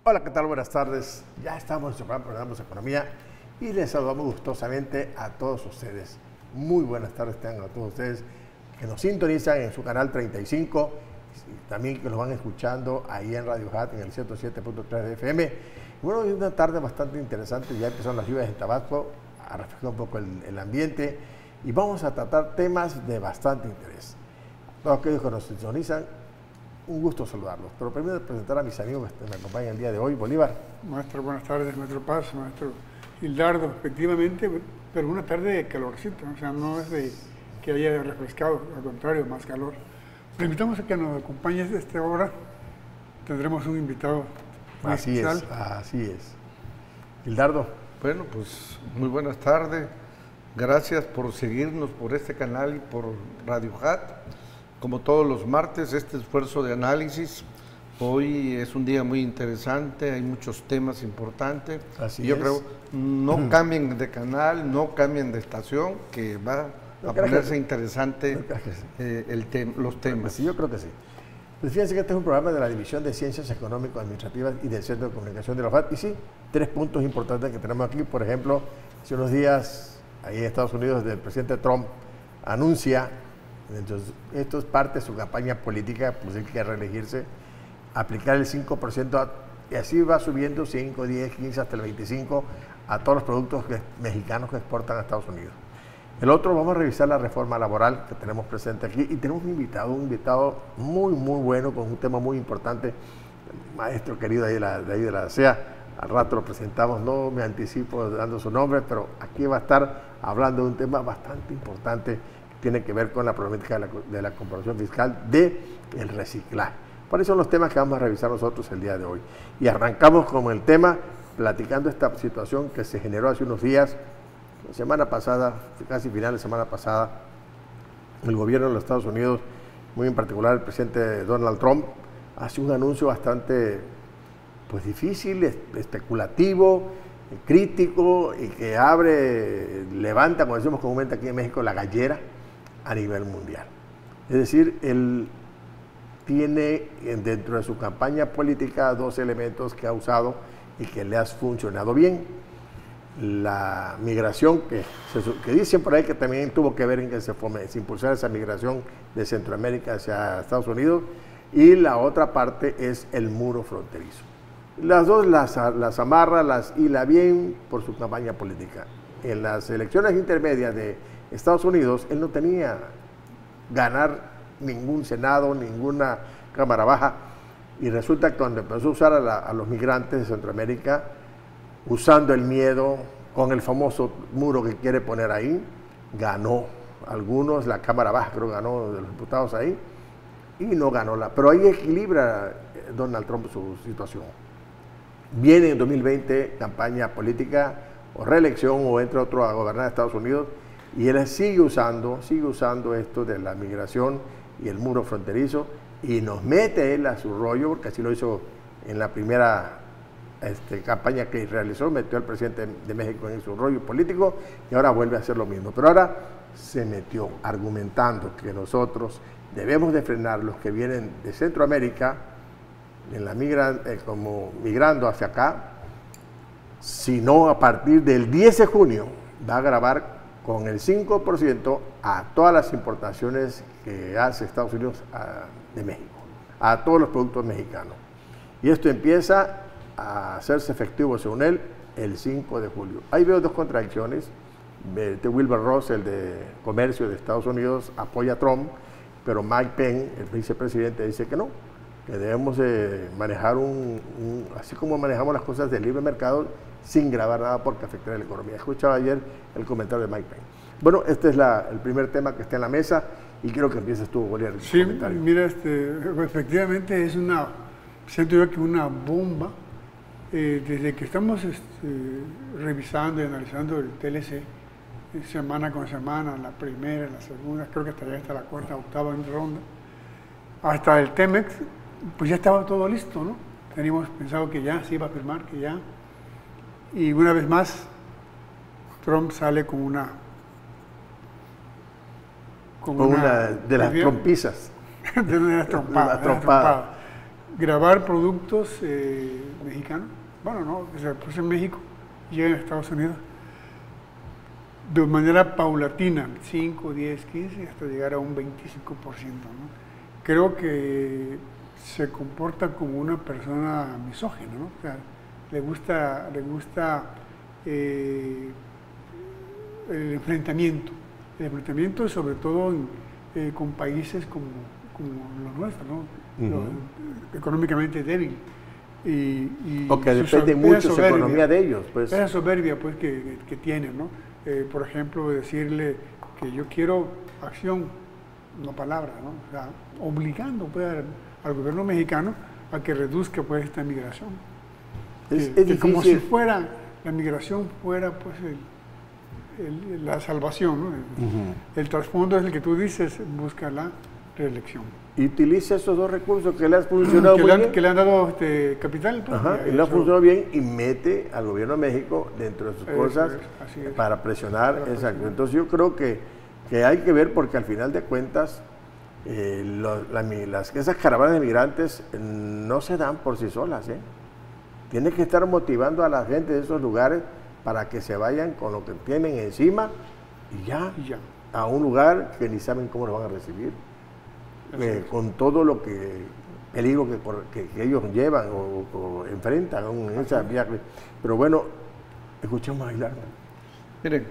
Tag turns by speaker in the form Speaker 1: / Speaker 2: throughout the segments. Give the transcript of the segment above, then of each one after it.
Speaker 1: Hola, ¿qué tal? Buenas tardes. Ya estamos en su programa Economía y les saludamos gustosamente a todos ustedes. Muy buenas tardes tengan a todos ustedes que nos sintonizan en su canal 35 y también que nos van escuchando ahí en Radio Hat en el 107.3 de FM. Y bueno, hoy es una tarde bastante interesante, ya empezaron las lluvias en Tabasco, a reflejar un poco el ambiente y vamos a tratar temas de bastante interés. Todos aquellos que nos sintonizan, un gusto saludarlos, pero primero presentar a mis amigos que me acompañan el día de hoy. Bolívar.
Speaker 2: Maestro, buenas tardes, maestro Paz, maestro Hildardo. Efectivamente, pero una tarde de calorcito, o sea, no es de que haya refrescado, al contrario, más calor. Le invitamos a que nos acompañe a esta hora. Tendremos un invitado muy especial.
Speaker 1: Así es. Hildardo.
Speaker 3: Bueno, pues muy buenas tardes. Gracias por seguirnos por este canal y por Radio Hat. Como todos los martes, este esfuerzo de análisis. Hoy es un día muy interesante, hay muchos temas importantes.
Speaker 1: Así
Speaker 3: Yo
Speaker 1: es.
Speaker 3: creo, no cambien de canal, no cambien de estación, que va a ponerse interesante los temas.
Speaker 1: Sí, yo creo que sí. Pues fíjense que este es un programa de la División de Ciencias Económico-Administrativas y del Centro de Comunicación de la FAD. Y sí, 3 puntos importantes que tenemos aquí. Por ejemplo, hace unos días, ahí en Estados Unidos, el presidente Trump anuncia. Entonces, esto es parte de su campaña política, pues hay que reelegirse, aplicar el 5%, y así va subiendo 5, 10, 15, hasta el 25% a todos los productos mexicanos que exportan a Estados Unidos. El otro, vamos a revisar la reforma laboral que tenemos presente aquí, y tenemos un invitado muy, muy bueno, con un tema muy importante, maestro querido ahí de la CEA, al rato lo presentamos, no me anticipo dando su nombre, pero aquí va a estar hablando de un tema bastante importante, tiene que ver con la problemática de la comprobación fiscal del reciclaje. ¿Cuáles son los temas que vamos a revisar nosotros el día de hoy? Y arrancamos con el tema, platicando esta situación que se generó hace unos días, la semana pasada, casi final de semana pasada, el gobierno de los Estados Unidos, muy en particular el presidente Donald Trump, hace un anuncio bastante pues, difícil, especulativo, crítico y que levanta, como decimos comúnmente aquí en México, la gallera a nivel mundial. Es decir, él tiene dentro de su campaña política 2 elementos que ha usado y que le ha funcionado bien. La migración, que dicen por ahí que también tuvo que ver en que se impulsara esa migración de Centroamérica hacia Estados Unidos, y la otra parte es el muro fronterizo. Las dos las amarra, las hila bien por su campaña política. En las elecciones intermedias de Estados Unidos, él no tenía ganar ningún Senado, ninguna Cámara Baja, y resulta que cuando empezó a usar a los migrantes de Centroamérica, usando el miedo, con el famoso muro que quiere poner ahí, ganó algunos, la Cámara Baja creo ganó de los diputados ahí, y no ganó pero ahí equilibra Donald Trump su situación. Viene en 2020 campaña política, o reelección, o entra otro a gobernar Estados Unidos, y él sigue usando esto de la migración y el muro fronterizo, y nos mete él a su rollo, porque así lo hizo en la primera campaña que realizó, metió al presidente de México en su rollo político, y ahora vuelve a hacer lo mismo. Pero ahora se metió argumentando que nosotros debemos de frenar los que vienen de Centroamérica, como migrando hacia acá, sino a partir del 10 de junio va a grabar con el 5% a todas las importaciones que hace Estados Unidos de México, a todos los productos mexicanos. Y esto empieza a hacerse efectivo, según él, el 5 de julio. Ahí veo 2 contradicciones. Wilbur Ross, el de Comercio de Estados Unidos, apoya a Trump, pero Mike Pence, el vicepresidente, dice que no, que debemos manejar así como manejamos las cosas del libre mercado, sin grabar nada porque afectaría la economía. Escuchaba ayer el comentario de Mike Pence. Bueno, este es el primer tema que está en la mesa y quiero que empieces tú, Bolívar.
Speaker 2: Sí, mira, efectivamente es siento yo que una bomba Desde que estamos revisando y analizando el TLC, semana con semana, la primera, la segunda, creo que hasta ya está la cuarta, octava en ronda, hasta el TEMEC, pues ya estaba todo listo, ¿no? Teníamos pensado que ya se iba a firmar, que ya. Y una vez más, Trump sale con una
Speaker 1: de las trompizas.
Speaker 2: De una trompada. Grabar productos mexicanos, bueno, no, que se produce en México, llegan a Estados Unidos de manera paulatina, 5, 10, 15, hasta llegar a un 25%, ¿no? Creo que se comporta como una persona misógina, ¿no? O sea, le gusta el enfrentamiento sobre todo con países como los nuestros, ¿no? Económicamente débil.
Speaker 1: O que depende mucho la economía de ellos. Pues.
Speaker 2: Esa soberbia pues, que tienen, ¿no? Por ejemplo, decirle que yo quiero acción, no palabra, ¿no? O sea, obligando pues, al gobierno mexicano a que reduzca pues, esta migración. Que como si fuera, la migración fuera pues, la salvación, ¿no? El trasfondo es el que tú dices, busca la reelección.
Speaker 1: Y utiliza esos dos recursos que le han funcionado muy bien.
Speaker 2: Que le han dado capital. Pues,
Speaker 1: y le ha funcionado bien y mete al gobierno de México dentro de sus cosas para presionar. Exacto. Entonces yo creo que hay que ver porque al final de cuentas esas caravanas de migrantes no se dan por sí solas. Tiene que estar motivando a la gente de esos lugares para que se vayan con lo que tienen encima y ya. A un lugar que ni saben cómo lo van a recibir. Con todo lo peligro que ellos llevan o enfrentan en esa viaje. Pero bueno, escuchemos a Hilario.
Speaker 3: Miren,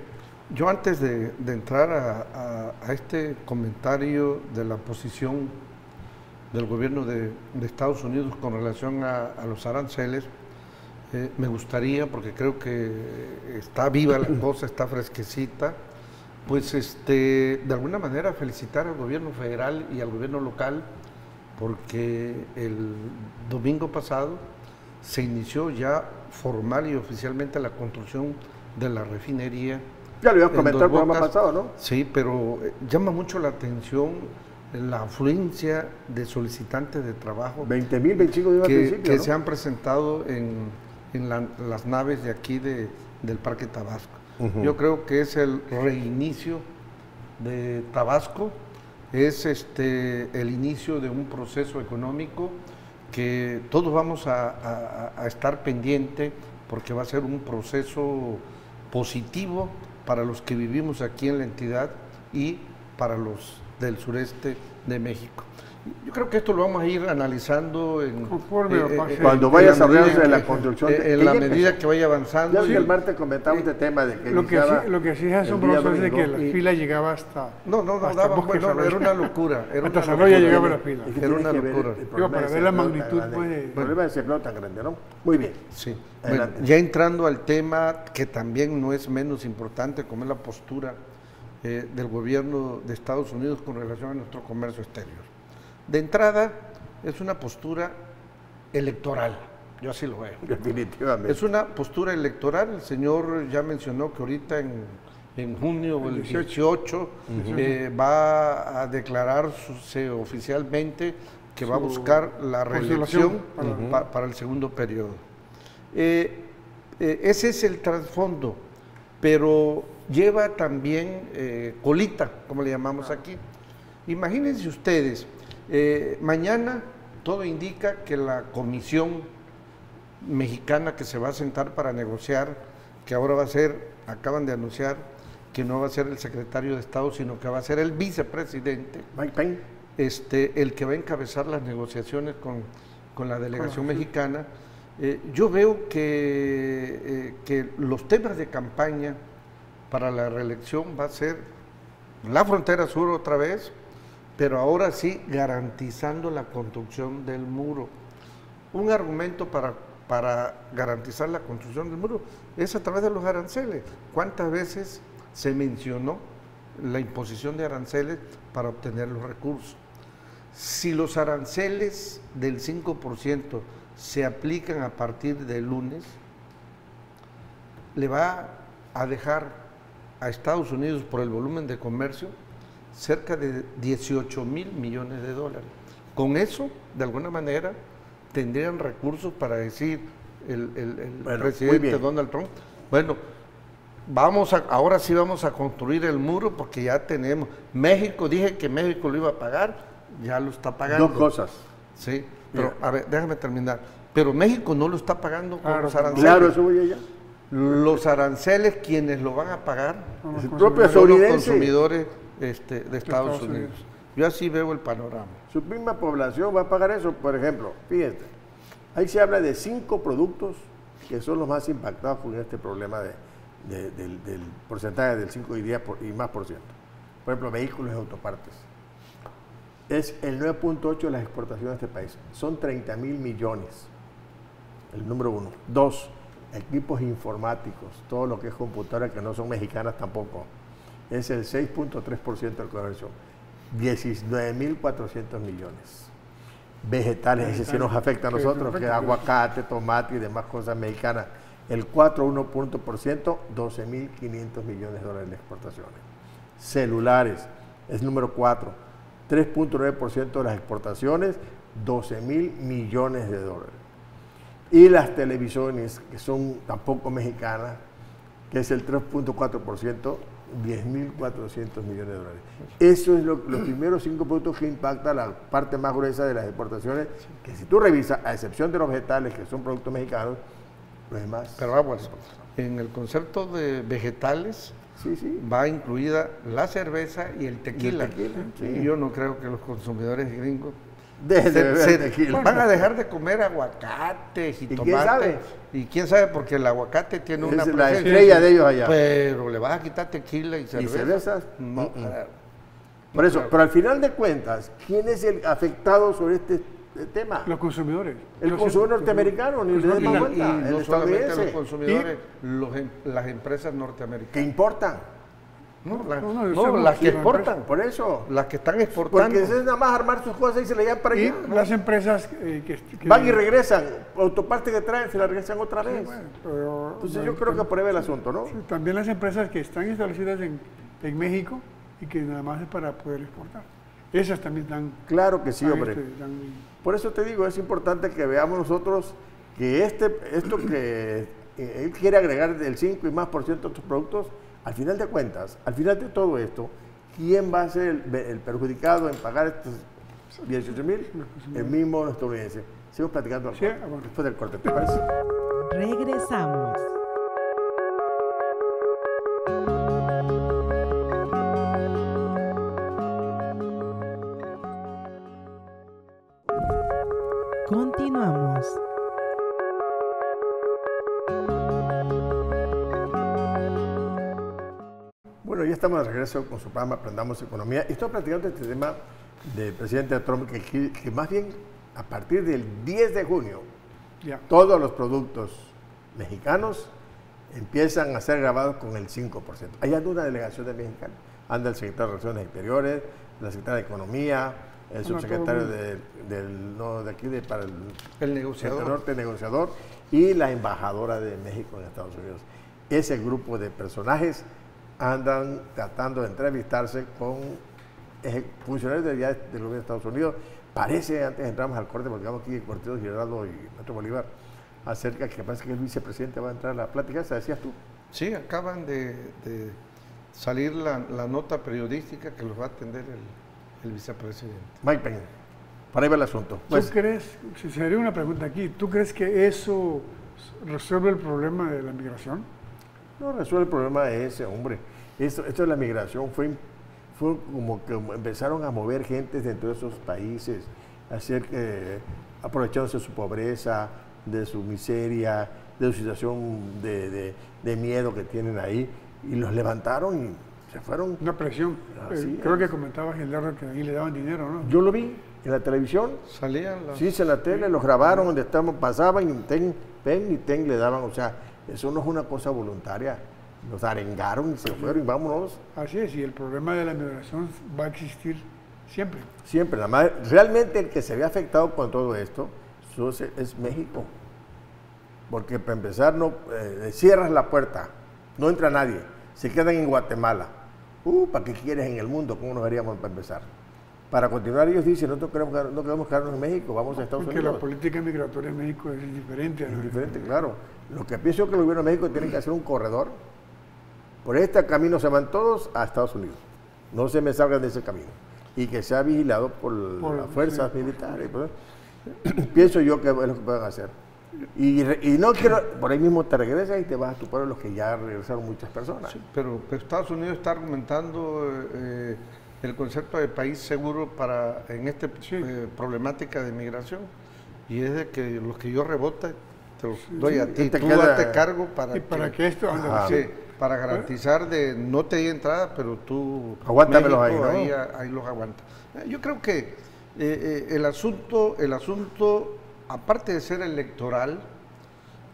Speaker 3: yo antes de entrar a este comentario de la posición del gobierno de Estados Unidos con relación a los aranceles, me gustaría, porque creo que está viva la cosa, está fresquecita, pues de alguna manera felicitar al gobierno federal y al gobierno local porque el domingo pasado se inició ya formal y oficialmente la construcción de la refinería.
Speaker 1: Ya lo ibas a comentar el programa pasado, ¿no?
Speaker 3: Sí, pero llama mucho la atención la afluencia de solicitantes de trabajo.
Speaker 1: 20,000, 25,000 al principio,
Speaker 3: que
Speaker 1: ¿no?
Speaker 3: se han presentado en las naves de aquí del Parque Tabasco. Yo creo que es el reinicio de Tabasco, es el inicio de un proceso económico que todos vamos a estar pendiente porque va a ser un proceso positivo para los que vivimos aquí en la entidad y para los del sureste de México. Yo creo que esto lo vamos a ir analizando
Speaker 1: cuando vaya a hablar de la construcción.
Speaker 3: En la medida que vaya avanzando.
Speaker 1: Ya el martes comentamos este tema de que
Speaker 2: lo que sí es asombroso es de que la fila llegaba hasta...
Speaker 3: No, era una locura.
Speaker 2: Hasta Saroya llegaba la fila.
Speaker 3: Era una locura.
Speaker 2: Para ver la magnitud, pues...
Speaker 1: El problema es no tan grande, ¿no? Muy bien.
Speaker 3: Sí. Bueno, ya entrando al tema que también no es menos importante, como es la postura del gobierno de Estados Unidos con relación a nuestro comercio exterior. De entrada, es una postura electoral, yo así lo veo.
Speaker 1: Definitivamente.
Speaker 3: Es una postura electoral, el señor ya mencionó que ahorita en junio o el 18 va a declararse oficialmente que va a buscar la reelección para el segundo periodo. Ese es el trasfondo, pero lleva también colita, como le llamamos aquí. Imagínense ustedes, mañana todo indica que la comisión mexicana que se va a sentar para negociar, que ahora va a ser, acaban de anunciar que no va a ser el secretario de Estado, sino que va a ser el vicepresidente,
Speaker 1: Mike Pence,
Speaker 3: el que va a encabezar las negociaciones con la delegación mexicana. Yo veo que los temas de campaña para la reelección va a ser la frontera sur otra vez, pero ahora sí garantizando la construcción del muro. Un argumento para garantizar la construcción del muro es a través de los aranceles. ¿Cuántas veces se mencionó la imposición de aranceles para obtener los recursos? Si los aranceles del 5% se aplican a partir del lunes, le va a dejar a Estados Unidos, por el volumen de comercio, cerca de 18,000 millones de dólares. Con eso, de alguna manera, tendrían recursos para decir el presidente Donald Trump, bueno, ahora sí vamos a construir el muro porque ya tenemos. México, dije que México lo iba a pagar, ya lo está pagando.
Speaker 1: Dos cosas.
Speaker 3: Sí, pero a ver, déjame terminar. Pero México no lo está pagando con los aranceles.
Speaker 1: Claro, eso voy allá.
Speaker 3: Los aranceles, quienes lo van a pagar,
Speaker 1: el propio
Speaker 3: son los
Speaker 1: estadounidense.
Speaker 3: consumidores de Estados Unidos. Yo así veo el panorama.
Speaker 1: Su misma población va a pagar eso, por ejemplo. Fíjense, ahí se habla de 5 productos que son los más impactados con este problema del porcentaje del 5 y 10 y más por ciento. Por ejemplo, vehículos y autopartes. Es el 9.8 de las exportaciones de este país. Son 30,000 millones. El número 1. 2, equipos informáticos. Todo lo que es computadoras que no son mexicanas tampoco. Es el 6.3% del comercio. 19,400 millones. Vegetales, ese sí nos afecta a nosotros, que es aguacate, tomate y demás cosas mexicanas. El 4,1%, 12,500 millones de dólares de exportaciones. Celulares, es número 4, 3,9% de las exportaciones, 12,000 millones de dólares. Y las televisiones, que son tampoco mexicanas, que es el 3,4%, 10,400 millones de dólares. Eso es los primeros 5 productos que impactan la parte más gruesa de las exportaciones, que si tú revisas, a excepción de los vegetales, que son productos mexicanos, los demás.
Speaker 3: Pero aguas, en el concepto de vegetales,
Speaker 1: sí,
Speaker 3: va incluida la cerveza y el tequila.
Speaker 1: Sí.
Speaker 3: Y yo no creo que los consumidores gringos
Speaker 1: Dejen de beber tequila.
Speaker 3: van a dejar de comer aguacate, jitomate.
Speaker 1: quién sabe?
Speaker 3: Y quién sabe, porque el aguacate tiene una
Speaker 1: Es la
Speaker 3: presencia.
Speaker 1: estrella de ellos allá.
Speaker 3: Pero le vas a quitar tequila y cerveza.
Speaker 1: ¿Y cervezas?
Speaker 3: No,
Speaker 1: Por eso, pero al final de cuentas, ¿quién es el afectado sobre este tema?
Speaker 2: Los consumidores.
Speaker 1: El consumidor norteamericano, ni le den
Speaker 3: Y
Speaker 1: más cuenta.
Speaker 3: no
Speaker 1: El
Speaker 3: solamente los
Speaker 1: estadounidense.
Speaker 3: consumidores, las empresas norteamericanas.
Speaker 1: ¿Qué importan?
Speaker 3: No,
Speaker 2: las
Speaker 3: que exportan.
Speaker 1: Por eso.
Speaker 3: Las que están exportando.
Speaker 1: Porque es nada más armar sus cosas y se le llevan para
Speaker 2: Y
Speaker 1: allá.
Speaker 2: las empresas que
Speaker 1: Van y regresan. Autoparte que traen, se la regresan otra vez.
Speaker 2: bueno, pero,
Speaker 1: Entonces yo creo que por ahí va el asunto, ¿no?
Speaker 2: sí, también las empresas que están establecidas en México y que nada más es para poder exportar. Esas también están.
Speaker 1: Claro que sí, hombre.
Speaker 2: están-
Speaker 1: Por eso te digo, es importante que veamos nosotros que esto que él quiere agregar del 5 y más por ciento de estos productos, al final de cuentas, al final de todo esto, ¿quién va a ser el perjudicado en pagar estos 18,000? El mismo estadounidense. Sigo platicando al
Speaker 2: Sí,
Speaker 1: corte,
Speaker 2: bueno.
Speaker 1: después del corte, ¿te parece?
Speaker 4: Regresamos. Continuamos.
Speaker 1: Bueno, ya estamos de regreso con su programa Aprendamos Economía. Y estoy platicando este tema del presidente Trump, que más bien a partir del 10 de junio,
Speaker 2: Ya.
Speaker 1: todos los productos mexicanos empiezan a ser grabados con el 5%. Hay una delegación de mexicanos. Anda el secretario de Relaciones Exteriores, la secretaria de Economía, el subsecretario para
Speaker 3: El negociador.
Speaker 1: Centro Norte, negociador, y la embajadora de México en Estados Unidos. Ese grupo de personajes andan tratando de entrevistarse con funcionarios del gobierno de Estados Unidos. Parece, antes entramos al corte, porque vamos aquí en Cortizo Giraldo y Metro Bolívar, acerca que parece que el vicepresidente va a entrar a la plática. ¿Esa decías tú?
Speaker 3: Sí, acaban de salir la nota periodística que los va a atender el vicepresidente.
Speaker 1: Mike Peña, por ahí va el asunto. Pues,
Speaker 2: ¿Tú crees, si sería una pregunta aquí, ¿tú crees que eso resuelve el problema de la migración?
Speaker 1: no resuelve el problema de ese hombre. Esto de la migración fue como que empezaron a mover gente dentro de esos países, aprovechándose de su pobreza, de su miseria, de su situación de miedo que tienen ahí, y los levantaron y se fueron.
Speaker 2: Una presión.
Speaker 1: Así
Speaker 2: Creo
Speaker 1: es.
Speaker 2: que comentabas, Gildardo, que ahí le daban dinero, ¿no?
Speaker 1: Yo lo vi en la televisión,
Speaker 3: Salían las...
Speaker 1: sí, en la tele, los grabaron donde pasaban y ten le daban, o sea, eso no es una cosa voluntaria. Los arengaron y se fueron y vámonos.
Speaker 2: Así es, y el problema de la migración va a existir siempre.
Speaker 1: Siempre, nada más, realmente el que se ve afectado con todo esto Eso es México. Porque para empezar, no cierras la puerta, no entra nadie, se quedan en Guatemala. ¿Para qué quieres en el mundo? ¿Cómo nos haríamos para empezar? Para continuar, ellos dicen, no queremos quedarnos en México, vamos a Estados Unidos.
Speaker 2: Porque la política migratoria en México es diferente.
Speaker 1: Es diferente, claro. Lo que pienso es que el gobierno de México tiene que hacer un corredor. Por este camino se van todos a Estados Unidos. No se me salgan de ese camino. Y que sea vigilado por las fuerzas militares. Pienso yo que es lo que pueden hacer. Y no quiero, por ahí mismo te regresas y te vas a tu pueblo, los que ya regresaron muchas personas.
Speaker 3: Sí, pero Estados Unidos está argumentando el concepto de país seguro en esta problemática de migración, y es de que los que yo rebote te los doy a ti, tú date cargo
Speaker 2: para que esto
Speaker 3: para garantizar de no te dé entrada, pero tú
Speaker 1: aguántamelos ahí, ¿no?
Speaker 3: ahí los aguantas. Yo creo que el asunto aparte de ser electoral,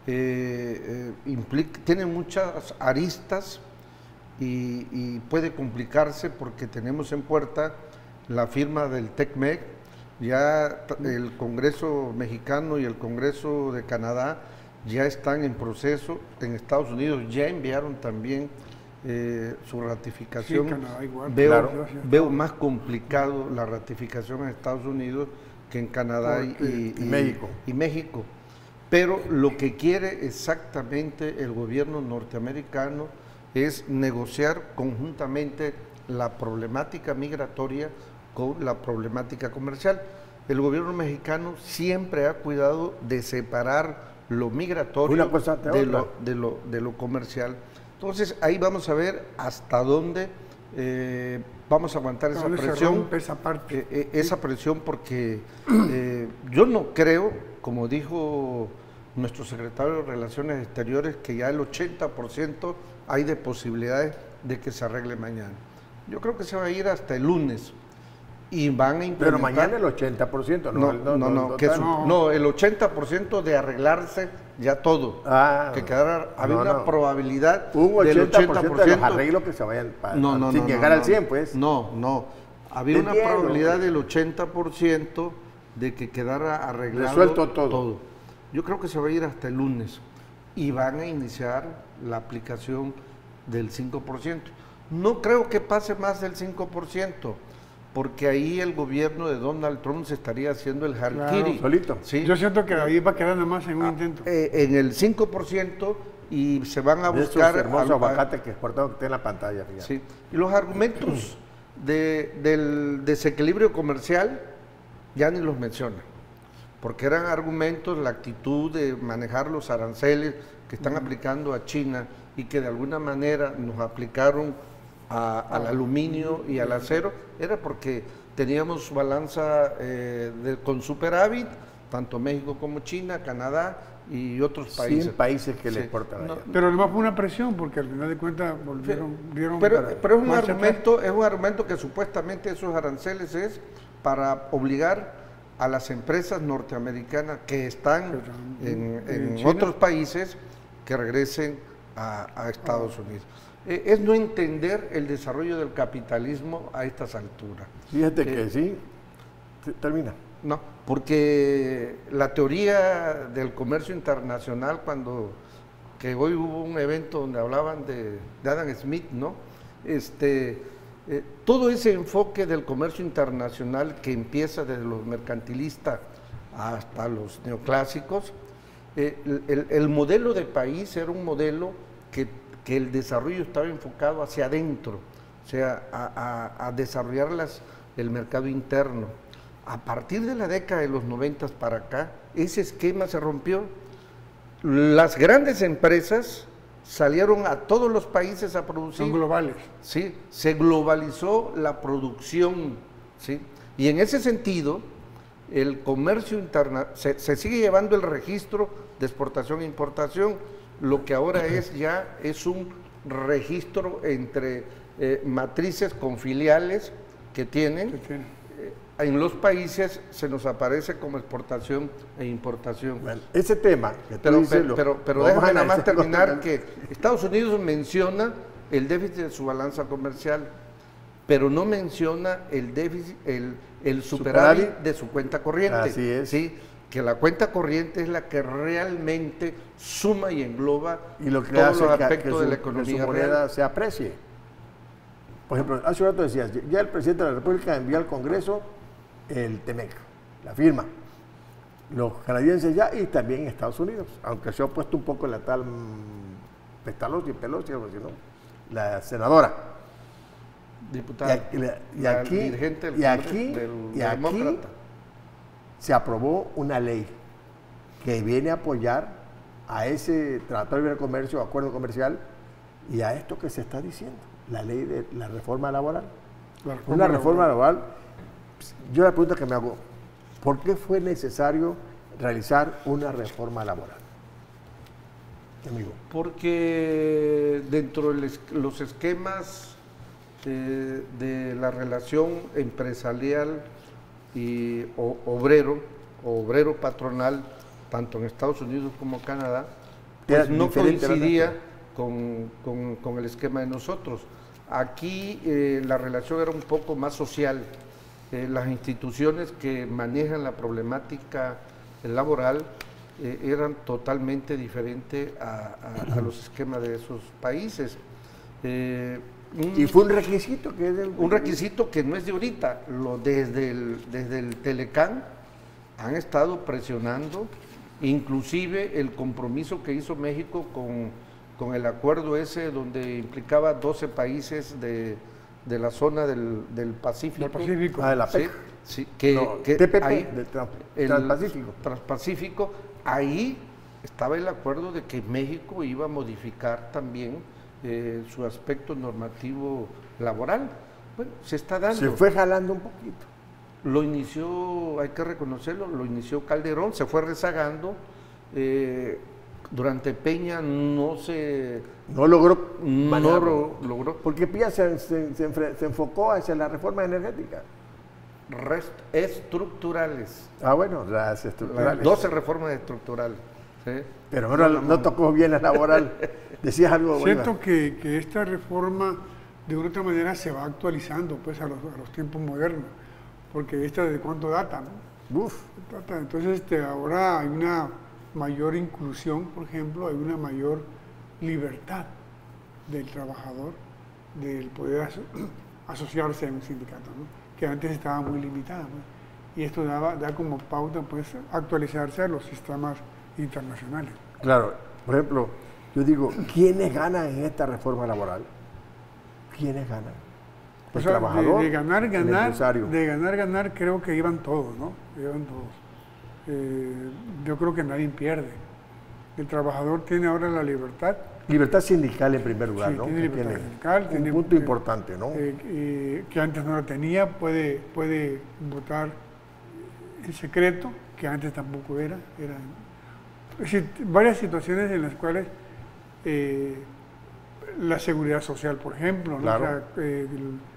Speaker 3: tiene muchas aristas y puede complicarse porque tenemos en puerta la firma del TECMEC. Ya el Congreso mexicano y el Congreso de Canadá ya están en proceso. En Estados Unidos ya enviaron también su ratificación.
Speaker 2: Sí, Canadá igual.
Speaker 3: Veo más complicado la ratificación en Estados Unidos que en Canadá y México. Pero lo que quiere exactamente el gobierno norteamericano es negociar conjuntamente la problemática migratoria con la problemática comercial. El gobierno mexicano siempre ha cuidado de separar lo migratorio de lo comercial. Entonces ahí vamos a ver hasta dónde vamos a aguantar esa presión, esa presión, porque yo no creo, como dijo nuestro secretario de Relaciones Exteriores, que ya el 80% hay de posibilidades de que se arregle mañana. Yo creo que se va a ir hasta el lunes y van a implementar...
Speaker 1: Pero mañana el 80%,
Speaker 3: no, el 80% de arreglarse ya todo. Que quedara, había una probabilidad
Speaker 1: del 80% de los arreglos que se vayan sin llegar al 100, pues.
Speaker 3: Había una probabilidad del 80% de que quedara arreglado
Speaker 1: resuelto todo.
Speaker 3: Yo creo que se va a ir hasta el lunes y van a iniciar la aplicación del 5%. No creo que pase más del 5%. Porque ahí el gobierno de Donald Trump se estaría haciendo el harakiri.
Speaker 1: Solito.
Speaker 3: ¿Sí?
Speaker 2: Yo siento que ahí va a quedar nada más en un intento.
Speaker 3: En el 5%, y se van a buscar...
Speaker 1: Esos hermosos aguacates que exportaron que está en la pantalla.
Speaker 3: Sí. Y los argumentos del desequilibrio comercial ya ni los menciona. Porque eran argumentos, la actitud de manejar los aranceles que están aplicando a China y que de alguna manera nos aplicaron al aluminio y al acero, era porque teníamos balanza con superávit, tanto México como China, Canadá y otros países.
Speaker 1: 100 países que le exportan allá.
Speaker 2: Pero además fue una presión, porque al final de cuentas dieron...
Speaker 3: Pero es un argumento que supuestamente esos aranceles es para obligar a las empresas norteamericanas que están en otros países que regresen a Estados Unidos. Es no entender el desarrollo del capitalismo a estas alturas.
Speaker 1: Fíjate que sí, termina.
Speaker 3: No, porque la teoría del comercio internacional, que hoy hubo un evento donde hablaban de Adam Smith, ¿no? Todo ese enfoque del comercio internacional que empieza desde los mercantilistas hasta los neoclásicos, el modelo de país era un modelo que el desarrollo estaba enfocado hacia adentro, o sea, a desarrollar el mercado interno. A partir de la década de los 90 para acá, ese esquema se rompió. Las grandes empresas salieron a todos los países a producir.
Speaker 2: Son globales.
Speaker 3: Sí, se globalizó la producción, ¿sí? Y en ese sentido, el comercio internacional, se sigue llevando el registro de exportación e importación. Lo que ahora es un registro entre matrices con filiales que tienen. En los países se nos aparece como exportación e importación.
Speaker 1: Bueno, ese tema que tú dices,
Speaker 3: pero déjame nada más terminar que Estados Unidos menciona el déficit de su balanza comercial, pero no menciona el déficit, el superávit de su cuenta corriente.
Speaker 1: Así es.
Speaker 3: ¿Sí? que la cuenta corriente es la que realmente suma y engloba
Speaker 1: Y lo que
Speaker 3: todos
Speaker 1: hace
Speaker 3: los
Speaker 1: que
Speaker 3: aspectos
Speaker 1: su,
Speaker 3: de la
Speaker 1: que su
Speaker 3: economía
Speaker 1: moneda
Speaker 3: real.
Speaker 1: se aprecie. Por ejemplo, hace un rato decías, ya el presidente de la República envió al Congreso el TEMEC, la firma. Los canadienses ya y también Estados Unidos, aunque se ha opuesto un poco la tal Pelosi, algo así, ¿no? La senadora.
Speaker 3: Diputada,
Speaker 1: Y
Speaker 3: la
Speaker 1: aquí,
Speaker 3: dirigente del
Speaker 1: y aquí,
Speaker 3: del
Speaker 1: y aquí
Speaker 3: demócrata.
Speaker 1: se aprobó una ley que viene a apoyar a ese Tratado de Libre Comercio, acuerdo comercial, y a esto que se está diciendo, la ley de la reforma laboral. Una reforma laboral, yo la pregunta que me hago, ¿por qué fue necesario realizar una reforma laboral? Amigo.
Speaker 3: Porque dentro de los esquemas de la relación empresarial y obrero patronal, tanto en Estados Unidos como Canadá, pues
Speaker 1: Era
Speaker 3: no
Speaker 1: diferente,
Speaker 3: coincidía con el esquema de nosotros. Aquí la relación era un poco más social. Las instituciones que manejan la problemática laboral eran totalmente diferentes a los esquemas de esos países.
Speaker 1: Y fue un requisito que
Speaker 3: Un requisito que no es de ahorita. Desde el Telecán han estado presionando, inclusive el compromiso que hizo México con el acuerdo ese donde implicaba 12 países de la zona del Pacífico.
Speaker 2: Del Pacífico.
Speaker 1: de la PEC.
Speaker 3: Sí,
Speaker 1: TPP,
Speaker 3: ahí,
Speaker 1: del
Speaker 3: el
Speaker 1: Transpacífico.
Speaker 3: Transpacífico, ahí estaba el acuerdo de que México iba a modificar también su aspecto normativo laboral. Bueno, se está dando.
Speaker 1: Se fue jalando un poquito.
Speaker 3: Lo inició, hay que reconocerlo, lo inició Calderón, se fue rezagando. Durante Peña no
Speaker 1: logró
Speaker 3: no
Speaker 1: manejarlo.
Speaker 3: logró.
Speaker 1: Porque Peña se enfocó hacia la reforma energética.
Speaker 3: Estructurales.
Speaker 1: Ah, bueno, las estructurales.
Speaker 3: 12 reformas estructurales. ¿sí?
Speaker 1: Pero ahora no tocó bien la laboral. Decías algo,
Speaker 2: Siento
Speaker 1: Bolívar.
Speaker 2: que esta reforma de una u otra manera se va actualizando pues, a los tiempos modernos, porque esta de cuánto data, ¿no?
Speaker 1: Uf,
Speaker 2: Entonces ahora hay una mayor inclusión, por ejemplo, hay una mayor libertad del trabajador del poder asociarse a un sindicato, ¿no? Que antes estaba muy limitada. Pues, y esto da como pauta pues, actualizarse a los sistemas internacionales.
Speaker 1: claro. Por ejemplo, yo digo, ¿quiénes ganan en esta reforma laboral? ¿Quiénes ganan? El
Speaker 2: O sea,
Speaker 1: trabajador,
Speaker 2: de ganar,
Speaker 1: el empresario.
Speaker 2: ganar, creo que iban todos, ¿no? Iban todos. Yo creo que nadie pierde. El trabajador tiene ahora la libertad.
Speaker 1: Libertad sindical en primer lugar,
Speaker 2: Sí,
Speaker 1: ¿no?
Speaker 2: tiene
Speaker 1: Que
Speaker 2: libertad
Speaker 1: tiene
Speaker 2: sindical,
Speaker 1: un
Speaker 2: tiene-
Speaker 1: punto importante, ¿no?
Speaker 2: Que antes no la tenía, puede votar en secreto, que antes tampoco era. Es decir, varias situaciones en las cuales la seguridad social, por ejemplo, ¿no?
Speaker 1: Claro.
Speaker 2: O sea,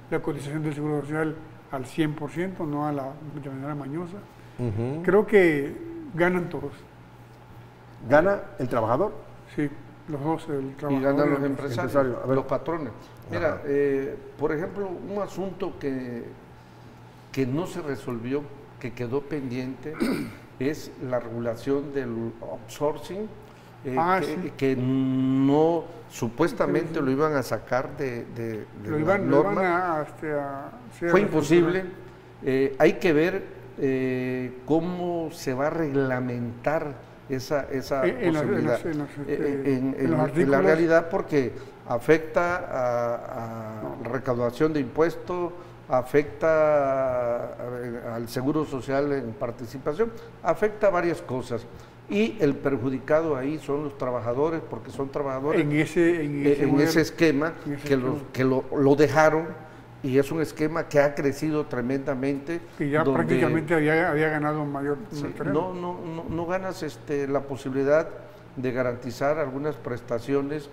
Speaker 2: la cotización del seguro social al 100%, no de manera mañosa.
Speaker 1: Ujú.
Speaker 2: Creo que ganan todos,
Speaker 1: ¿Gana el trabajador?
Speaker 2: sí, los dos, el
Speaker 3: Y
Speaker 2: trabajador.
Speaker 3: ganan los
Speaker 2: y el
Speaker 3: empresarios,
Speaker 1: empresario. A ver.
Speaker 3: los patrones. Mira,
Speaker 1: Ajá.
Speaker 3: por ejemplo, un asunto que no se resolvió, que quedó pendiente, es la regulación del outsourcing,
Speaker 2: Sí.
Speaker 3: que no, supuestamente lo iban a sacar de
Speaker 2: Lo
Speaker 3: la
Speaker 2: iban
Speaker 3: norma.
Speaker 2: sí,
Speaker 3: Fue imposible. Hay que ver cómo se va a reglamentar esa
Speaker 2: En la- en
Speaker 3: posibilidad
Speaker 2: los- en los,
Speaker 3: en
Speaker 2: en los
Speaker 3: la
Speaker 2: artículos.
Speaker 3: realidad, porque afecta a la recaudación de impuestos, afecta al seguro social en participación, afecta a varias cosas. Y el perjudicado ahí son los trabajadores, porque son trabajadores
Speaker 2: en ese
Speaker 3: en
Speaker 2: modelo.
Speaker 3: ese esquema
Speaker 2: en ese
Speaker 3: que,
Speaker 2: esquema.
Speaker 3: que lo dejaron, y es un esquema que ha crecido tremendamente.
Speaker 2: Que ya
Speaker 3: donde,
Speaker 2: prácticamente había ganado mayor
Speaker 3: sí,
Speaker 2: terreno.
Speaker 3: no ganas la posibilidad de garantizar algunas prestaciones,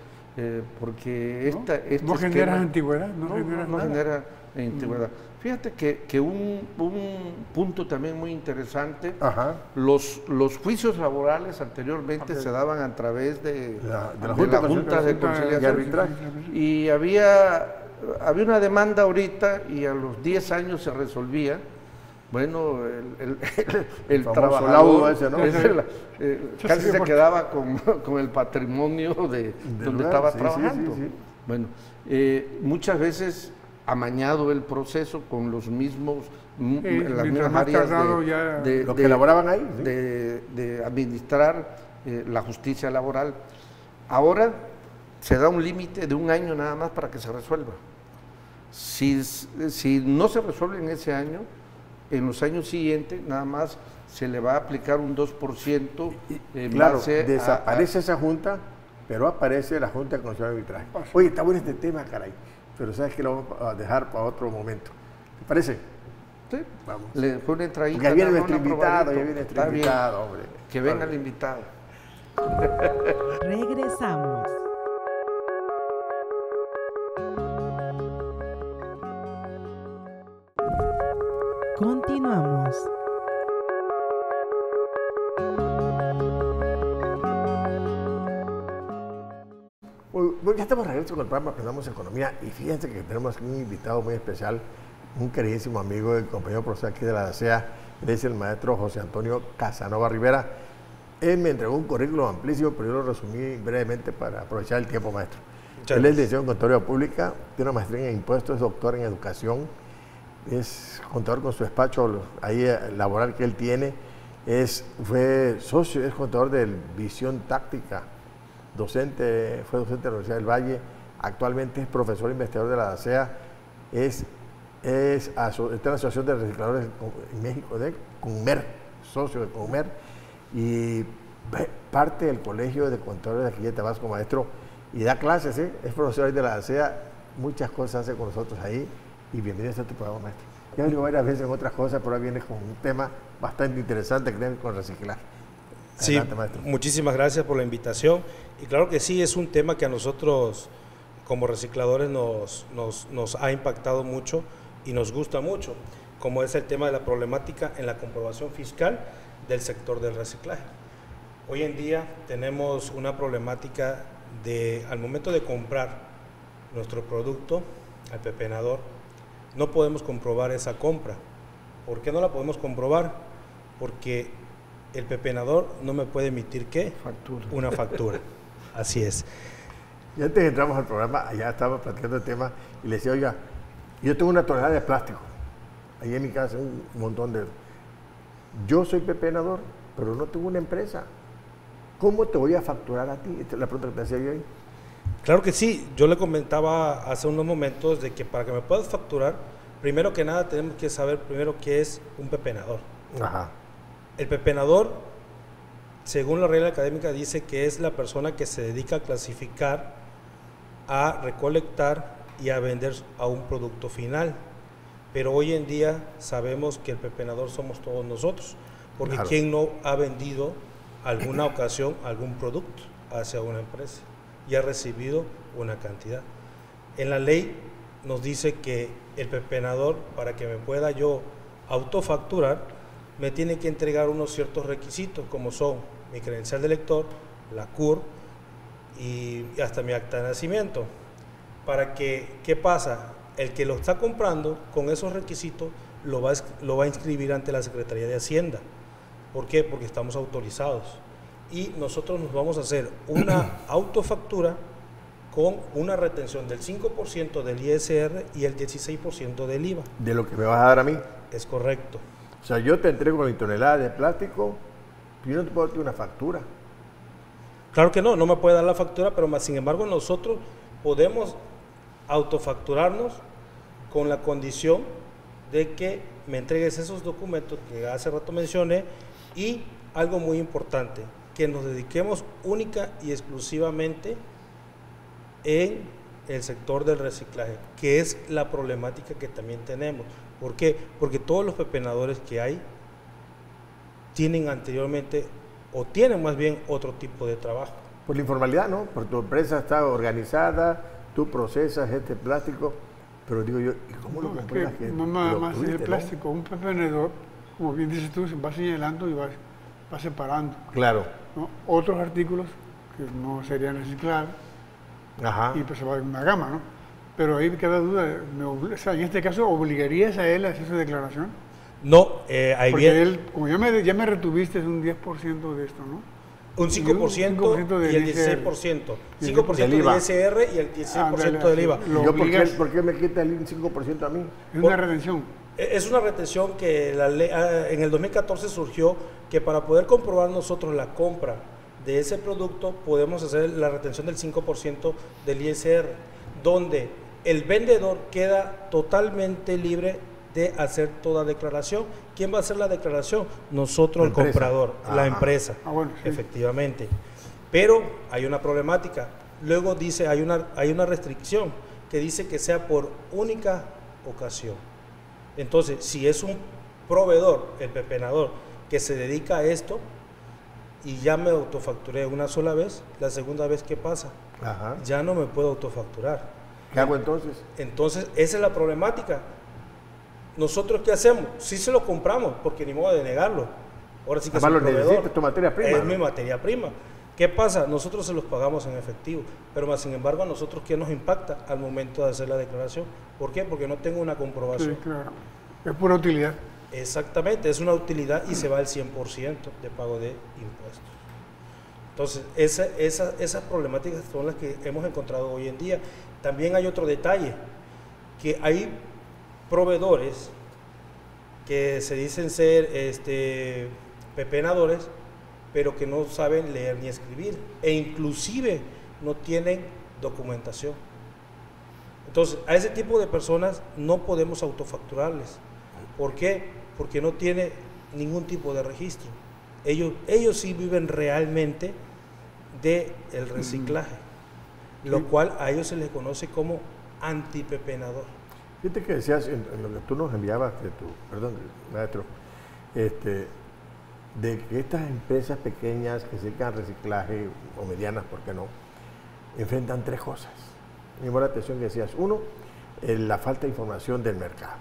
Speaker 3: porque
Speaker 2: ¿No?
Speaker 3: este
Speaker 2: No generas
Speaker 3: esquema-
Speaker 2: antigüedad, no generas nada.
Speaker 3: genera antigüedad. Fíjate que un punto también muy interesante,
Speaker 1: Ajá.
Speaker 3: los juicios laborales anteriormente se daban a través de
Speaker 1: la
Speaker 3: las
Speaker 1: Junta
Speaker 3: juntas de
Speaker 1: de
Speaker 3: conciliación.
Speaker 1: arbitraje.
Speaker 3: Y había una demanda ahorita y a los 10 años se resolvía, Bueno, el
Speaker 1: famoso
Speaker 3: trabajador
Speaker 1: laudo ese, ¿no?
Speaker 3: Casi se quedaba con el patrimonio de donde
Speaker 1: lugar,
Speaker 3: estaba
Speaker 1: sí,
Speaker 3: trabajando.
Speaker 1: sí.
Speaker 3: Bueno, muchas veces amañado el proceso con los mismos, las mismas áreas
Speaker 1: Los que elaboraban ahí, ¿sí?
Speaker 3: de administrar la justicia laboral. Ahora se da un límite de 1 año nada más para que se resuelva. Si no se resuelve en ese año, en los años siguientes nada más se le va a aplicar un 2% en
Speaker 1: Claro,
Speaker 3: base
Speaker 1: desaparece esa junta, pero aparece la Junta de Conciliación y Arbitraje. Oye, está bueno este tema, caray, pero sabes que lo vamos a dejar para otro momento. ¿Te parece?
Speaker 3: Sí,
Speaker 1: Vamos.
Speaker 3: le fue una entradita.
Speaker 1: Porque ya viene
Speaker 3: nada
Speaker 1: nuestro
Speaker 3: más, un
Speaker 1: invitado,
Speaker 3: aprobadito.
Speaker 1: ya viene nuestro
Speaker 3: Está bien,
Speaker 1: invitado, hombre.
Speaker 3: que venga el invitado.
Speaker 4: Regresamos. Continuamos.
Speaker 1: Bueno, ya estamos de regreso con el programa Aprendamos Economía y fíjense que tenemos un invitado muy especial, un queridísimo amigo y compañero profesor aquí de la DACEA, él es el maestro José Antonio Casanova Rivera. Él me entregó un currículum amplísimo, pero yo lo resumí brevemente para aprovechar el tiempo, maestro. Él es licenciado en Contaduría Pública, tiene una maestría en Impuestos, es doctor en Educación, es contador con su despacho ahí laboral que él tiene, fue socio, es contador de Visión Táctica, fue docente de la Universidad del Valle, actualmente es profesor investigador de la DACEA, está en la Asociación de Recicladores en México, de CONMER, socio de CONMER, y parte del Colegio de Contadores de aquí de Tabasco, maestro, y da clases, es profesor ahí de la DACEA, muchas cosas hace con nosotros ahí, y bienvenido a este programa, maestro. Ya venido varias veces en otras cosas, pero ahora viene con un tema bastante interesante que tiene con reciclaje. Adelante,
Speaker 5: sí,
Speaker 1: maestro.
Speaker 5: Muchísimas gracias por la invitación. Y claro que sí, es un tema que a nosotros como recicladores nos ha impactado mucho y nos gusta mucho, como es el tema de la problemática en la comprobación fiscal del sector del reciclaje. Hoy en día tenemos una problemática al momento de comprar nuestro producto al pepenador, no podemos comprobar esa compra. ¿Por qué no la podemos comprobar? Porque el pepenador no me puede emitir ¿qué? Una factura. Así es.
Speaker 1: Y antes de entramos al programa, allá estaba platicando el tema y le decía, oiga, yo tengo una tonelada de plástico. Ahí en mi casa un montón de... Yo soy pepenador, pero no tengo una empresa. ¿Cómo te voy a facturar a ti? Esta es la pregunta que te hacía yo ahí.
Speaker 5: Claro que sí. Yo le comentaba hace unos momentos de que para que me puedas facturar, primero que nada tenemos que saber primero qué es un pepenador.
Speaker 1: Ajá.
Speaker 5: El pepenador, según la regla académica, dice que es la persona que se dedica a clasificar, a recolectar y a vender a un producto final. Pero hoy en día sabemos que el pepenador somos todos nosotros, porque
Speaker 1: claro,
Speaker 5: ¿quién no ha vendido alguna ocasión algún producto hacia una empresa y ha recibido una cantidad? En la ley nos dice que el pepenador, para que me pueda yo autofacturar, me tiene que entregar unos ciertos requisitos, como son mi credencial de lector, la CUR y hasta mi acta de nacimiento. Para que, ¿qué pasa? El que lo está comprando con esos requisitos lo va a inscribir ante la Secretaría de Hacienda. ¿Por qué? Porque estamos autorizados. Y nosotros nos vamos a hacer una autofactura con una retención del 5% del ISR y el 16% del IVA.
Speaker 1: ¿De lo que me vas a dar a mí?
Speaker 5: Es correcto.
Speaker 1: O sea, yo te entrego mi tonelada de plástico, yo no te puedo dar una factura.
Speaker 5: Claro que no me puede dar la factura, pero más sin embargo nosotros podemos autofacturarnos con la condición de que me entregues esos documentos que hace rato mencioné y algo muy importante, que nos dediquemos única y exclusivamente en el sector del reciclaje, que es la problemática que también tenemos. ¿Por qué? Porque todos los pepenadores que hay tienen anteriormente, o tienen más bien otro tipo de trabajo.
Speaker 1: Por la informalidad, ¿no? Porque tu empresa está organizada, tú procesas este plástico, pero digo yo, ¿y cómo lo compruebas?
Speaker 2: No nada más es el plástico, un pepenador, como bien dices tú, se va señalando y va separando.
Speaker 1: Claro.
Speaker 2: ¿No? Otros artículos que no serían reciclables,
Speaker 1: Ajá.
Speaker 2: y pues se va a una gama, ¿no? Pero ahí queda duda, o sea, en este caso, ¿obligarías a él a hacer su declaración?
Speaker 5: No, ahí
Speaker 2: Porque
Speaker 5: viene
Speaker 2: él, como ya me retuviste, es un 10% de esto, ¿no?
Speaker 5: un 5% y el 16%. 5%
Speaker 1: del
Speaker 5: del
Speaker 1: IVA.
Speaker 5: ISR y el 16% del IVA.
Speaker 2: Lo
Speaker 1: ¿Yo
Speaker 2: obligas.
Speaker 1: por qué me quita el 5% a mí?
Speaker 2: Es una retención.
Speaker 5: Es una retención que la ley, en el 2014 surgió que para poder comprobar nosotros la compra de ese producto podemos hacer la retención del 5% del ISR, donde el vendedor queda totalmente libre de hacer toda declaración. ¿Quién va a hacer la declaración? Nosotros, el comprador, la empresa,
Speaker 2: Bueno, sí.
Speaker 5: efectivamente. Pero hay una problemática. Luego dice, hay una restricción que dice que sea por única ocasión. Entonces, si es un proveedor, el pepenador, que se dedica a esto, y ya me autofacturé una sola vez, la segunda vez, ¿qué pasa?
Speaker 1: Ajá.
Speaker 5: Ya no me puedo autofacturar.
Speaker 1: ¿Qué hago entonces?
Speaker 5: Entonces, esa es la problemática. ¿Nosotros qué hacemos? Sí se lo compramos, porque ni modo de negarlo. Ahora sí que
Speaker 1: Además,
Speaker 5: es un
Speaker 1: lo
Speaker 5: proveedor.
Speaker 1: necesitas, tu materia prima.
Speaker 5: Es mi materia prima. ¿Qué pasa? Nosotros se los pagamos en efectivo, pero más sin embargo a nosotros ¿qué nos impacta al momento de hacer la declaración? ¿Por qué? Porque no tengo una comprobación.
Speaker 2: Sí, claro. Es pura utilidad.
Speaker 5: Exactamente, es una utilidad y se va al 100% de pago de impuestos. Entonces, esas problemáticas son las que hemos encontrado hoy en día. También hay otro detalle, que hay proveedores que se dicen ser pepenadores, pero que no saben leer ni escribir, e inclusive no tienen documentación. Entonces, a ese tipo de personas no podemos autofacturarles. ¿Por qué? Porque no tiene ningún tipo de registro. Ellos sí viven realmente del reciclaje, lo cual a ellos se les conoce como antipepenador.
Speaker 1: Fíjate que decías en lo que tú nos enviabas de tu, perdón, maestro, de que estas empresas pequeñas que se dedican al reciclaje, o medianas, ¿por qué no?, enfrentan tres cosas. Me llamó la atención que decías, uno, la falta de información del mercado.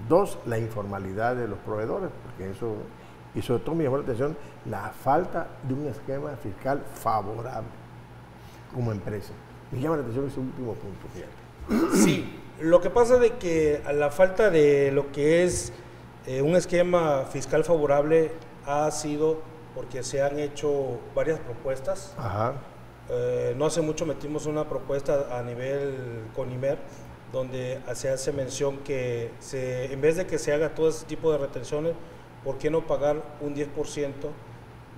Speaker 1: Dos, la informalidad de los proveedores, porque eso, y sobre todo me llamó la atención la falta de un esquema fiscal favorable como empresa. Me llama la atención ese último punto, fíjate.
Speaker 5: Sí, lo que pasa de que a la falta de lo que es un esquema fiscal favorable ha sido porque se han hecho varias propuestas.
Speaker 1: Ajá.
Speaker 5: No hace mucho metimos una propuesta a nivel CONIMER, donde se hace mención que en vez de que se haga todo ese tipo de retenciones, ¿por qué no pagar un 10%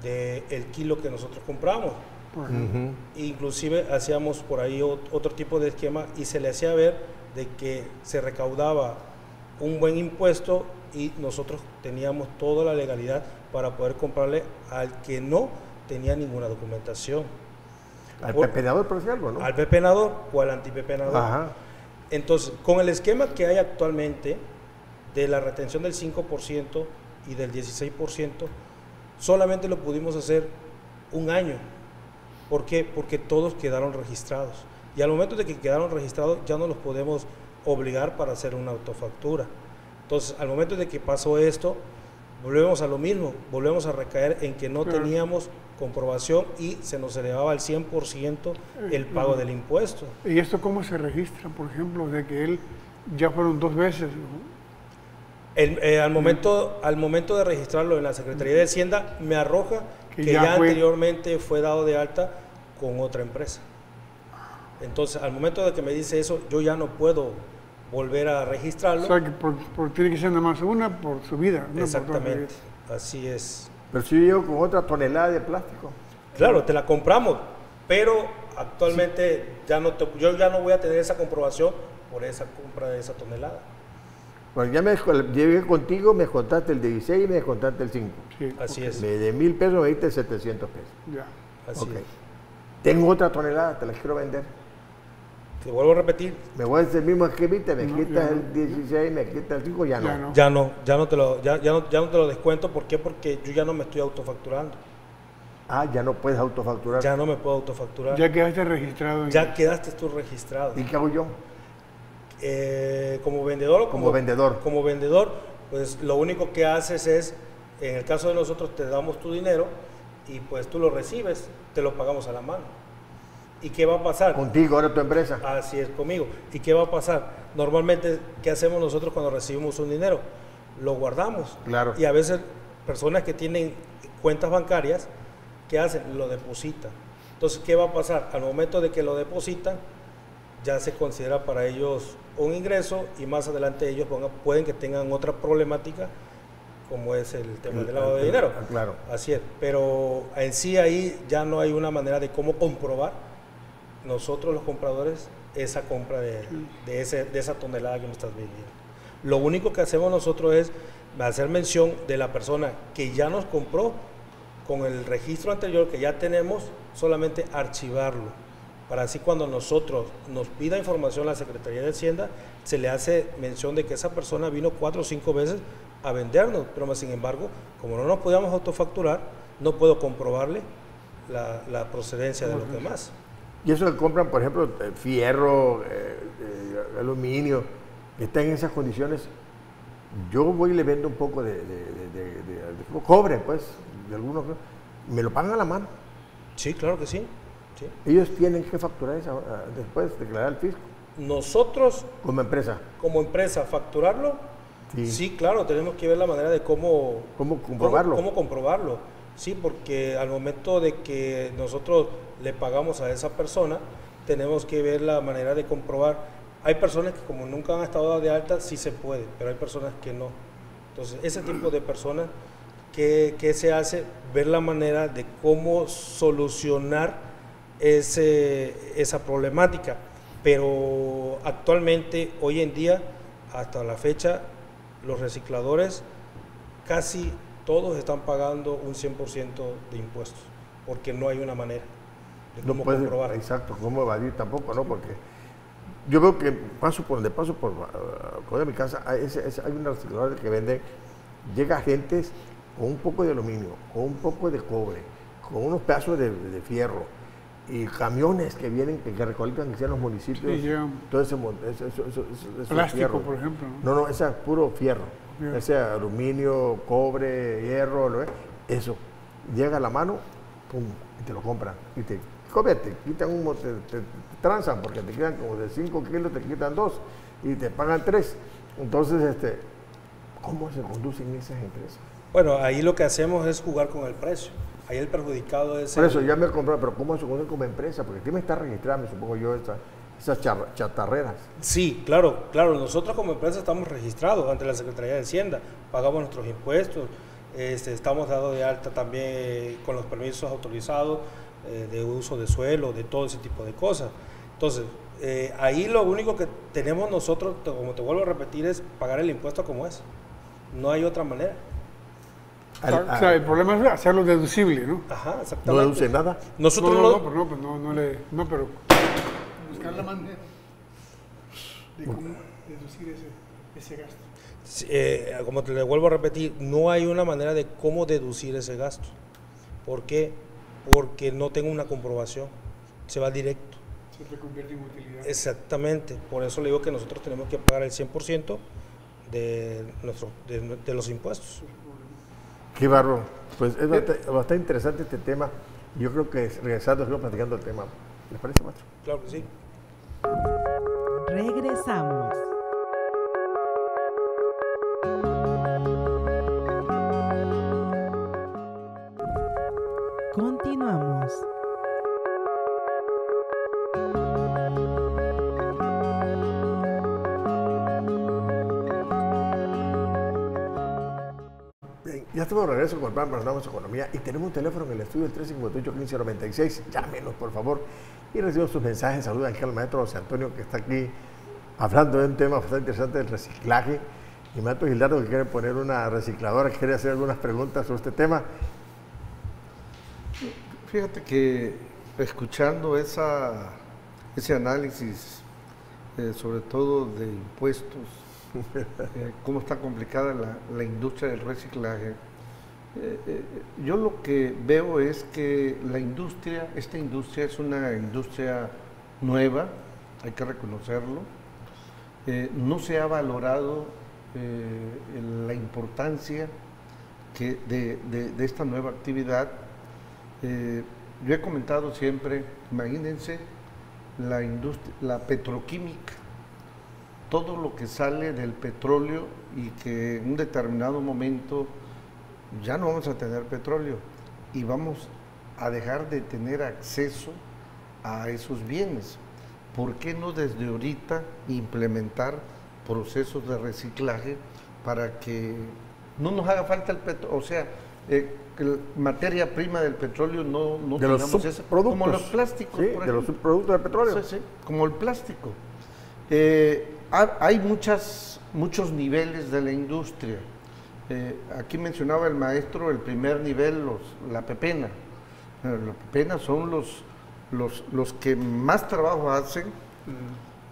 Speaker 5: del kilo que nosotros compramos?
Speaker 1: Uh-huh.
Speaker 5: Inclusive hacíamos por ahí otro tipo de esquema y se le hacía ver de que se recaudaba un buen impuesto y nosotros teníamos toda la legalidad para poder comprarle al que no tenía ninguna documentación.
Speaker 1: Al pepenador, por decir algo, ¿no?
Speaker 5: Al pepenador o al antipepenador.
Speaker 1: Ajá.
Speaker 5: Entonces, con el esquema que hay actualmente de la retención del 5% y del 16%, solamente lo pudimos hacer un año. ¿Por qué? Porque todos quedaron registrados. Y al momento de que quedaron registrados, ya no los podemos obligar para hacer una autofactura. Entonces, al momento de que pasó esto, volvemos a lo mismo, volvemos a recaer en que no teníamos comprobación y se nos elevaba al 100% el pago del impuesto.
Speaker 2: ¿Y esto cómo se registra, por ejemplo, de que él ya fueron 2 veces?
Speaker 5: Al momento de registrarlo en la Secretaría de Hacienda, me arroja que ya
Speaker 2: fue
Speaker 5: anteriormente fue dado de alta con otra empresa. Entonces, al momento de que me dice eso, yo ya no puedo volver a registrarlo.
Speaker 2: O sea, que tiene que ser nada más una por su vida.
Speaker 5: Exactamente, así es.
Speaker 1: Pero si yo llego con otra tonelada de plástico.
Speaker 5: Claro, te la compramos, pero actualmente yo ya no voy a tener esa comprobación por esa compra de esa tonelada.
Speaker 1: Bueno, ya llegué contigo, me contaste el de 16 y me contaste el 5.
Speaker 2: Sí,
Speaker 5: Así es.
Speaker 1: De 1,000 pesos me diste 700 pesos.
Speaker 2: ya.
Speaker 5: Así
Speaker 1: Ok.
Speaker 5: es.
Speaker 1: Tengo otra tonelada, te la quiero vender.
Speaker 5: Te vuelvo a repetir,
Speaker 1: Me voy a hacer el mismo esquemita, me
Speaker 2: No,
Speaker 1: quitas
Speaker 2: ya no.
Speaker 1: el 16, me quitas el 5, ya no.
Speaker 5: ya no te lo descuento. ¿Por qué? Porque yo ya no me estoy autofacturando.
Speaker 1: Ah, ya no puedes autofacturar.
Speaker 5: Ya no me puedo autofacturar.
Speaker 2: Ya quedaste registrado.
Speaker 5: Ya quedaste tú registrado.
Speaker 1: ¿Y qué hago yo?
Speaker 5: Como vendedor,
Speaker 1: Como vendedor.
Speaker 5: Como vendedor, pues lo único que haces es, en el caso de nosotros, te damos tu dinero y pues tú lo recibes, te lo pagamos a la mano. ¿Y qué va a pasar?
Speaker 1: Contigo, ahora tu empresa.
Speaker 5: Así es, conmigo. ¿Y qué va a pasar? Normalmente, ¿qué hacemos nosotros cuando recibimos un dinero? lo guardamos.
Speaker 1: Claro.
Speaker 5: Y a veces personas que tienen cuentas bancarias, ¿qué hacen? Lo depositan. Entonces, ¿qué va a pasar? Al momento de que lo depositan, ya se considera para ellos un ingreso y más adelante ellos pueden que tengan otra problemática, como es el tema del lavado de dinero.
Speaker 1: Claro.
Speaker 5: Así es, pero en sí ahí ya no hay una manera de cómo comprobar nosotros los compradores esa compra de esa tonelada que nos estás vendiendo. Lo único que hacemos nosotros es hacer mención de la persona que ya nos compró con el registro anterior que ya tenemos, solamente archivarlo, para así cuando nosotros nos pida información a la Secretaría de Hacienda, se le hace mención de que esa persona vino 4 o 5 veces a vendernos, pero más sin embargo, como no nos podíamos autofacturar, no puedo comprobarle la procedencia de los demás.
Speaker 1: Y eso que compran, por ejemplo, fierro, aluminio, que está en esas condiciones, yo voy y le vendo un poco de cobre, pues, de algunos, me lo pagan a la mano.
Speaker 5: Sí, claro que sí. Sí.
Speaker 1: Ellos tienen que facturar eso después, declarar al fisco.
Speaker 5: Nosotros,
Speaker 1: como empresa,
Speaker 5: facturarlo, sí, claro, tenemos que ver la manera de cómo
Speaker 1: comprobarlo.
Speaker 5: Cómo comprobarlo. Sí, porque al momento de que nosotros le pagamos a esa persona, tenemos que ver la manera de comprobar. Hay personas que como nunca han estado de alta, sí se puede, pero hay personas que no. Entonces, ese tipo de personas, ¿qué se hace? Ver la manera de cómo solucionar esa problemática. Pero actualmente, hoy en día, hasta la fecha, los recicladores casi todos están pagando un 100% de impuestos, porque no hay una manera de cómo comprobar.
Speaker 1: Exacto, cómo evadir tampoco, ¿no? Porque yo veo que paso por mi casa, hay una recicladora que vende, llega gente con un poco de aluminio, con un poco de cobre, con unos pedazos de fierro, y camiones que vienen, que recolectan en los municipios,
Speaker 2: sí,
Speaker 1: todo ese
Speaker 2: plástico,
Speaker 1: fierro.
Speaker 2: por ejemplo.
Speaker 1: No, ese es puro fierro. Ese aluminio, cobre, hierro, eso llega a la mano, pum, y te lo compran. Y te quitan te transan, porque te quedan como de 5 kilos, te quitan 2 y te pagan 3. Entonces, ¿cómo se conducen esas empresas?
Speaker 5: Bueno, ahí lo que hacemos es jugar con el precio. Ahí el perjudicado es...
Speaker 1: Por eso ya me compré, pero ¿cómo se conduce como empresa? Porque aquí me está registrando, supongo yo, esas chatarreras.
Speaker 5: Sí, claro. Nosotros como empresa estamos registrados ante la Secretaría de Hacienda, pagamos nuestros impuestos, estamos dados de alta también con los permisos autorizados de uso de suelo, de todo ese tipo de cosas. Entonces, ahí lo único que tenemos nosotros, como te vuelvo a repetir, es pagar el impuesto como es. No hay otra manera.
Speaker 2: O sea, el problema es hacerlo deducible, ¿no?
Speaker 5: Ajá, exactamente.
Speaker 1: ¿No deduce nada?
Speaker 5: Nosotros
Speaker 2: no, pero buscar la manera de cómo deducir ese gasto.
Speaker 5: Sí, como te le vuelvo a repetir, no hay una manera de cómo deducir ese gasto. ¿Por qué? Porque no tengo una comprobación. Se va directo.
Speaker 2: Se reconvierte en utilidad.
Speaker 5: Exactamente. Por eso le digo que nosotros tenemos que pagar el 100% de los impuestos.
Speaker 1: Qué barro. Pues es bastante interesante este tema. Yo creo que regresando, sigo platicando el tema. ¿Les parece, maestro?
Speaker 5: Claro que sí.
Speaker 4: Regresamos. Continuamos.
Speaker 1: Bien, ya estamos de regreso con el plan Panorama Economía y tenemos un teléfono en el estudio, el 358-1596. Llámenos, por favor, y recibo sus mensajes. Saluda aquí al maestro José Antonio, que está aquí hablando de un tema bastante interesante del reciclaje. Y maestro Gildardo, que quiere poner una recicladora, que quiere hacer algunas preguntas sobre este tema.
Speaker 3: Fíjate que escuchando ese análisis, sobre todo de impuestos, cómo está complicada la industria del reciclaje, yo lo que veo es que esta industria es una industria nueva, hay que reconocerlo, no se ha valorado la importancia de esta nueva actividad. Yo he comentado siempre, imagínense la petroquímica, todo lo que sale del petróleo y que en un determinado momento ya no vamos a tener petróleo y vamos a dejar de tener acceso a esos bienes. ¿Por qué no desde ahorita implementar procesos de reciclaje para que no nos haga falta el petróleo? O sea, que la materia prima del petróleo no
Speaker 1: de los
Speaker 3: tengamos esa,
Speaker 1: subproductos,
Speaker 3: como los plásticos,
Speaker 1: sí,
Speaker 3: por
Speaker 1: de los
Speaker 3: ejemplo.
Speaker 1: subproductos del petróleo.
Speaker 3: Sí, sí, como el plástico. Hay muchos niveles de la industria. Aquí mencionaba el maestro el primer nivel, la pepena. La pepena son los que más trabajo hacen,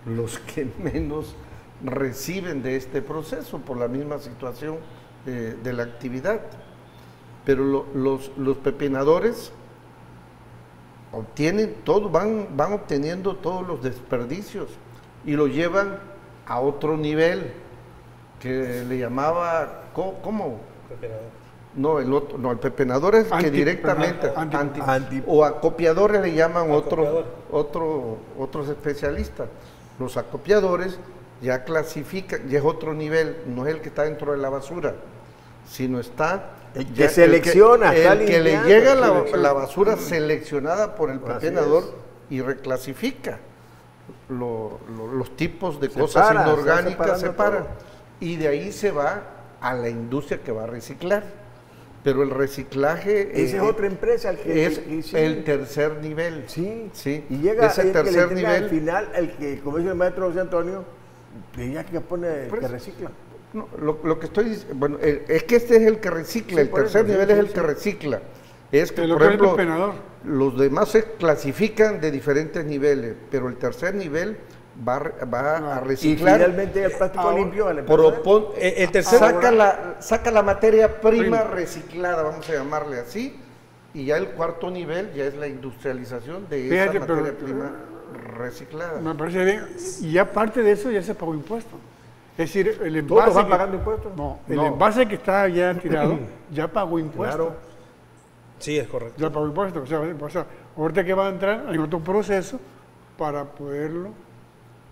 Speaker 3: los que menos reciben de este proceso por la misma situación de la actividad. Pero los pepenadores obtienen todo, van obteniendo todos los desperdicios y lo llevan a otro nivel que le llamaba, ¿cómo?
Speaker 5: Pepenador.
Speaker 3: No, el pepenador es que directamente, o acopiadores le llaman otros especialistas. Los acopiadores ya clasifican, ya es otro nivel, no es el que está dentro de la basura, sino está
Speaker 1: el que selecciona,
Speaker 3: el que le llega la basura seleccionada por el pepenador y reclasifica los tipos de cosas inorgánicas, separa, y de ahí se va a la industria que va a reciclar. Pero el reciclaje
Speaker 1: esa es otra empresa
Speaker 3: es el tercer nivel.
Speaker 1: Sí,
Speaker 3: sí.
Speaker 1: Y llega
Speaker 3: ese tercer nivel.
Speaker 1: Al final, el que, como dice el maestro José Antonio, ya que pone que recicla.
Speaker 3: No, lo que estoy diciendo, bueno, es que este es el que recicla,
Speaker 1: sí,
Speaker 3: el tercer nivel es el que recicla. Es que, por ejemplo, los demás se clasifican de diferentes niveles, pero el tercer nivel va a reciclar.
Speaker 1: Y finalmente el plástico limpio a la
Speaker 3: el tercer saca la materia prima reciclada, vamos a llamarle así, y ya el cuarto nivel ya es la industrialización de esa materia prima reciclada.
Speaker 2: Me parece bien, y ya parte de eso ya se pagó impuesto. Es decir, el envase.
Speaker 1: ¿Todos van pagando impuestos?
Speaker 2: No, el envase que está ya tirado ya pagó impuestos. Claro.
Speaker 5: Sí, es correcto.
Speaker 2: Ya pagó impuestos. O sea, ahorita que va a entrar hay otro proceso para poderlo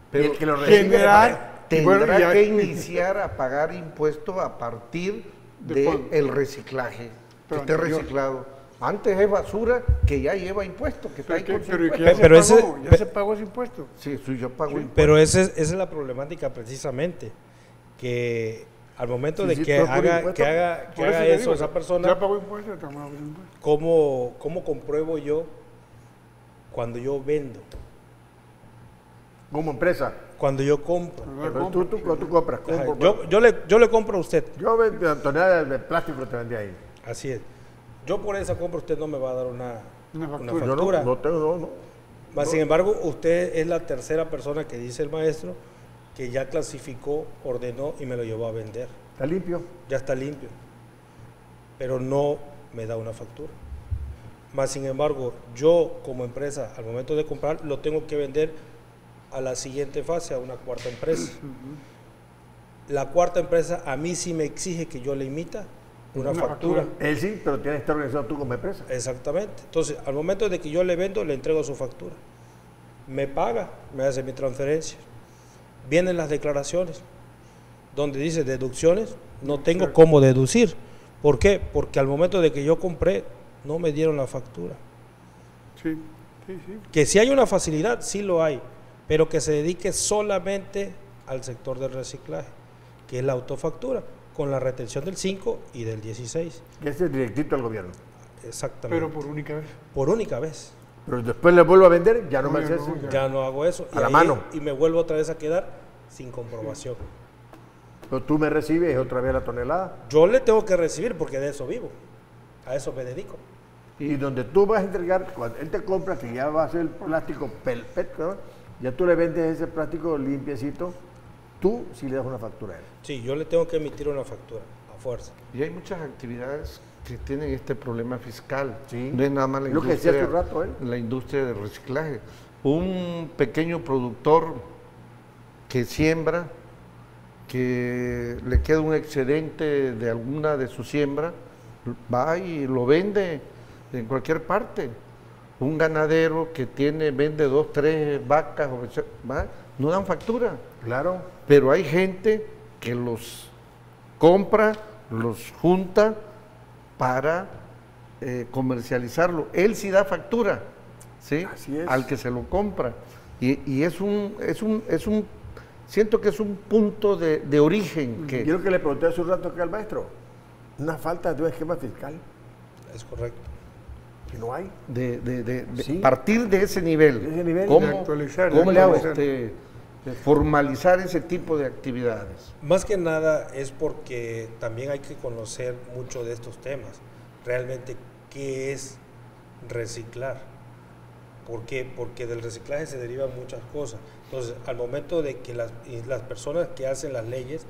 Speaker 3: pero
Speaker 1: que lo
Speaker 2: generar.
Speaker 3: Tendrá que iniciar a pagar impuestos a partir del reciclaje, que esté reciclado. Antes es basura que ya lleva impuestos, que está ahí con
Speaker 2: ya se pagó ese impuesto.
Speaker 3: Sí, yo pago impuestos.
Speaker 5: Pero esa es la problemática precisamente, que al momento de que haga eso esa persona,
Speaker 2: ya pagó impuestos,
Speaker 5: ¿cómo compruebo yo cuando yo vendo?
Speaker 1: Como empresa.
Speaker 5: Cuando yo compro.
Speaker 1: Tú compras.
Speaker 5: Yo le compro a usted.
Speaker 1: Yo vendo toneladas de plástico te vendí ahí.
Speaker 5: Así es. Yo por esa compra usted no me va a dar una factura.
Speaker 1: Yo no tengo.
Speaker 5: Sin embargo, usted es la tercera persona que dice el maestro que ya clasificó, ordenó y me lo llevó a vender.
Speaker 1: ¿Está limpio?
Speaker 5: Ya está limpio. Pero no me da una factura. Sin embargo, yo como empresa, al momento de comprar, lo tengo que vender a la siguiente fase, a una cuarta empresa. La cuarta empresa a mí sí me exige que yo le emita una factura.
Speaker 1: Él sí, pero tienes que estar organizado tú como empresa.
Speaker 5: Exactamente. Entonces, al momento de que yo le vendo, le entrego su factura. Me paga, me hace mi transferencia. Vienen las declaraciones, donde dice deducciones, no tengo cómo deducir. ¿Por qué? Porque al momento de que yo compré, no me dieron la factura.
Speaker 2: Sí.
Speaker 5: Que si hay una facilidad, sí lo hay, pero que se dedique solamente al sector del reciclaje, que es la autofactura, con la retención del 5 y del 16.
Speaker 1: Que es el directito al gobierno.
Speaker 5: Exactamente.
Speaker 2: Pero por única vez.
Speaker 5: Por única vez.
Speaker 1: Pero después le vuelvo a vender, ya no me hace eso.
Speaker 5: Ya no hago eso.
Speaker 1: A la mano.
Speaker 5: Y me vuelvo otra vez a quedar sin comprobación.
Speaker 1: Pero tú me recibes otra vez la tonelada.
Speaker 5: Yo le tengo que recibir porque de eso vivo. A eso me dedico.
Speaker 1: Y donde tú vas a entregar, cuando él te compra, que ya va a ser el plástico PET, ¿no? Ya tú le vendes ese plástico limpiecito, tú sí le das una factura a él.
Speaker 5: Sí, yo le tengo que emitir una factura, a fuerza.
Speaker 3: Y hay muchas actividades que tienen este problema fiscal.
Speaker 1: Sí.
Speaker 3: No es nada más la
Speaker 1: Lo que decía hace un rato,
Speaker 3: la industria del reciclaje. Un pequeño productor que siembra, que le queda un excedente de alguna de su siembra, va y lo vende en cualquier parte. Un ganadero que vende 2, 3 vacas, ¿va? no dan factura.
Speaker 1: Claro.
Speaker 3: Pero hay gente que los compra, los junta para comercializarlo. Él sí da factura, ¿sí?
Speaker 1: Así es.
Speaker 3: Al que se lo compra. Y siento que es un punto de origen. Que,
Speaker 1: Yo lo que le pregunté hace un rato aquí al maestro, una falta de un esquema fiscal
Speaker 5: Es correcto.
Speaker 1: que no hay.
Speaker 3: Sí. Partir de ese nivel.
Speaker 1: De ese nivel.
Speaker 3: ¿Cómo,
Speaker 2: De actualizar,
Speaker 3: cómo
Speaker 1: le hago?
Speaker 3: formalizar ese tipo de actividades?
Speaker 5: Más que nada es porque también hay que conocer mucho de estos temas. Realmente, ¿qué es reciclar? ¿Por qué? Porque del reciclaje se derivan muchas cosas. Entonces, al momento de que las personas que hacen las leyes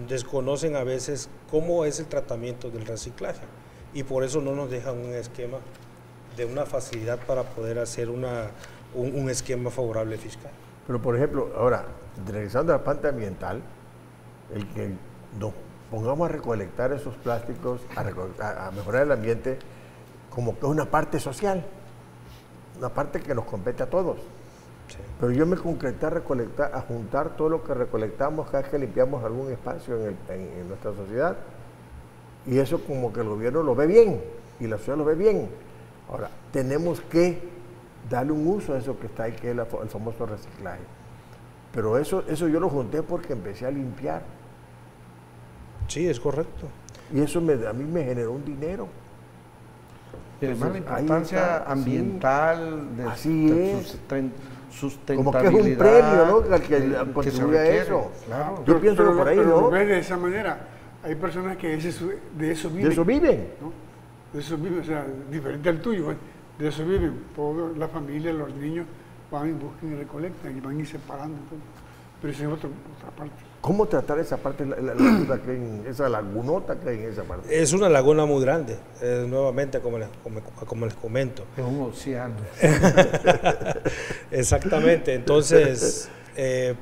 Speaker 5: desconocen a veces cómo es el tratamiento del reciclaje y por eso no nos dejan un esquema de una facilidad para poder hacer un esquema favorable fiscal.
Speaker 1: Pero, por ejemplo, ahora, regresando a la parte ambiental, el que nos pongamos a recolectar esos plásticos, a mejorar el ambiente, como que es una parte social, una parte que nos compete a todos.
Speaker 5: Sí.
Speaker 1: Pero yo me concreté a juntar todo lo que recolectamos cada vez que limpiamos algún espacio en nuestra sociedad. Y eso como que el gobierno lo ve bien y la sociedad lo ve bien. Ahora, tenemos que darle un uso a eso que está ahí, que es el famoso reciclaje. Pero eso yo lo junté porque empecé a limpiar.
Speaker 5: Sí, es correcto.
Speaker 1: Y eso a mí me generó un dinero.
Speaker 3: Y además la
Speaker 1: Entonces, ahí
Speaker 3: importancia
Speaker 1: está,
Speaker 3: ambiental,
Speaker 1: sí.
Speaker 3: de
Speaker 1: Así es.
Speaker 3: sustentabilidad.
Speaker 1: Como que es un premio, ¿no? Al que
Speaker 3: se
Speaker 1: contribuye a
Speaker 3: requiere,
Speaker 1: eso.
Speaker 3: claro.
Speaker 1: Yo pienso que por ahí,
Speaker 2: pero
Speaker 1: ¿no?
Speaker 2: lo ves de esa manera. Hay personas que de eso viven.
Speaker 1: De eso viven.
Speaker 2: ¿no? De eso viven, o sea, diferente al tuyo. ¿eh? De eso viven. Toda la familia, los niños van y buscan y recolectan y van a ir separando. Todo. Pero esa es otra parte.
Speaker 1: ¿Cómo tratar esa parte, esa lagunota que hay en esa parte?
Speaker 5: Es una laguna muy grande, nuevamente como les comento.
Speaker 3: Es un océano.
Speaker 5: Exactamente, entonces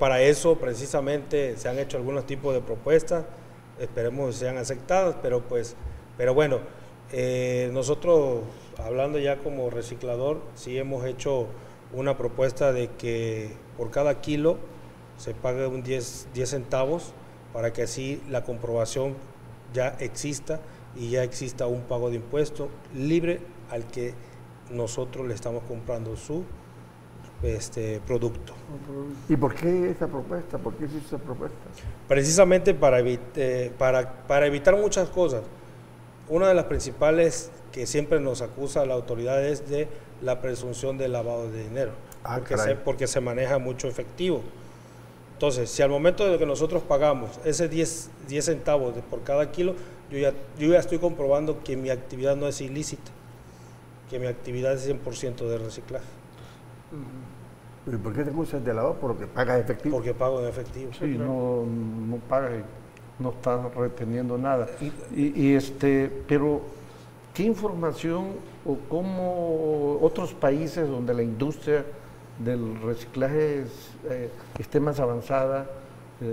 Speaker 5: para eso precisamente se han hecho algunos tipos de propuestas, esperemos que sean aceptadas, pero bueno, nosotros hablando ya como reciclador, sí hemos hecho una propuesta de que por cada kilo se pague un 10 centavos para que así la comprobación ya exista y ya exista un pago de impuesto libre al que nosotros le estamos comprando su producto.
Speaker 1: ¿Y por qué esa propuesta? ¿Por qué hiciste esa propuesta?
Speaker 5: Precisamente para evitar muchas cosas. Una de las principales que siempre nos acusa la autoridad es de la presunción de lavado de dinero, porque se maneja mucho efectivo. Entonces, si al momento de que nosotros pagamos ese 10 centavos por cada kilo, yo ya estoy comprobando que mi actividad no es ilícita, que mi actividad es 100% de reciclaje.
Speaker 1: ¿Y por qué te acusas de lavado? Porque pagas efectivo.
Speaker 5: Porque pago en efectivo.
Speaker 3: Sí, no paga y no está reteniendo nada. Pero, ¿qué información o cómo otros países donde la industria del reciclaje esté más avanzada,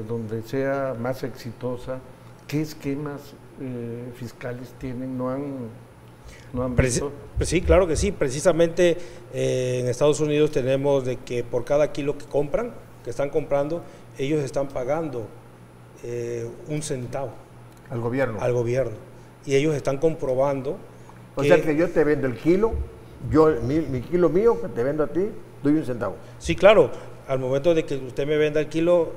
Speaker 3: donde sea más exitosa, qué esquemas fiscales tienen? ¿No han visto?
Speaker 5: Sí, claro que sí. Precisamente en Estados Unidos tenemos de que por cada kilo que están comprando, ellos están pagando 1 centavo
Speaker 1: Al gobierno.
Speaker 5: al gobierno. Y ellos están comprobando
Speaker 1: O sea que yo te vendo el kilo, mi kilo mío que te vendo a ti, doy 1 centavo.
Speaker 5: Sí, claro. Al momento de que usted me venda el kilo,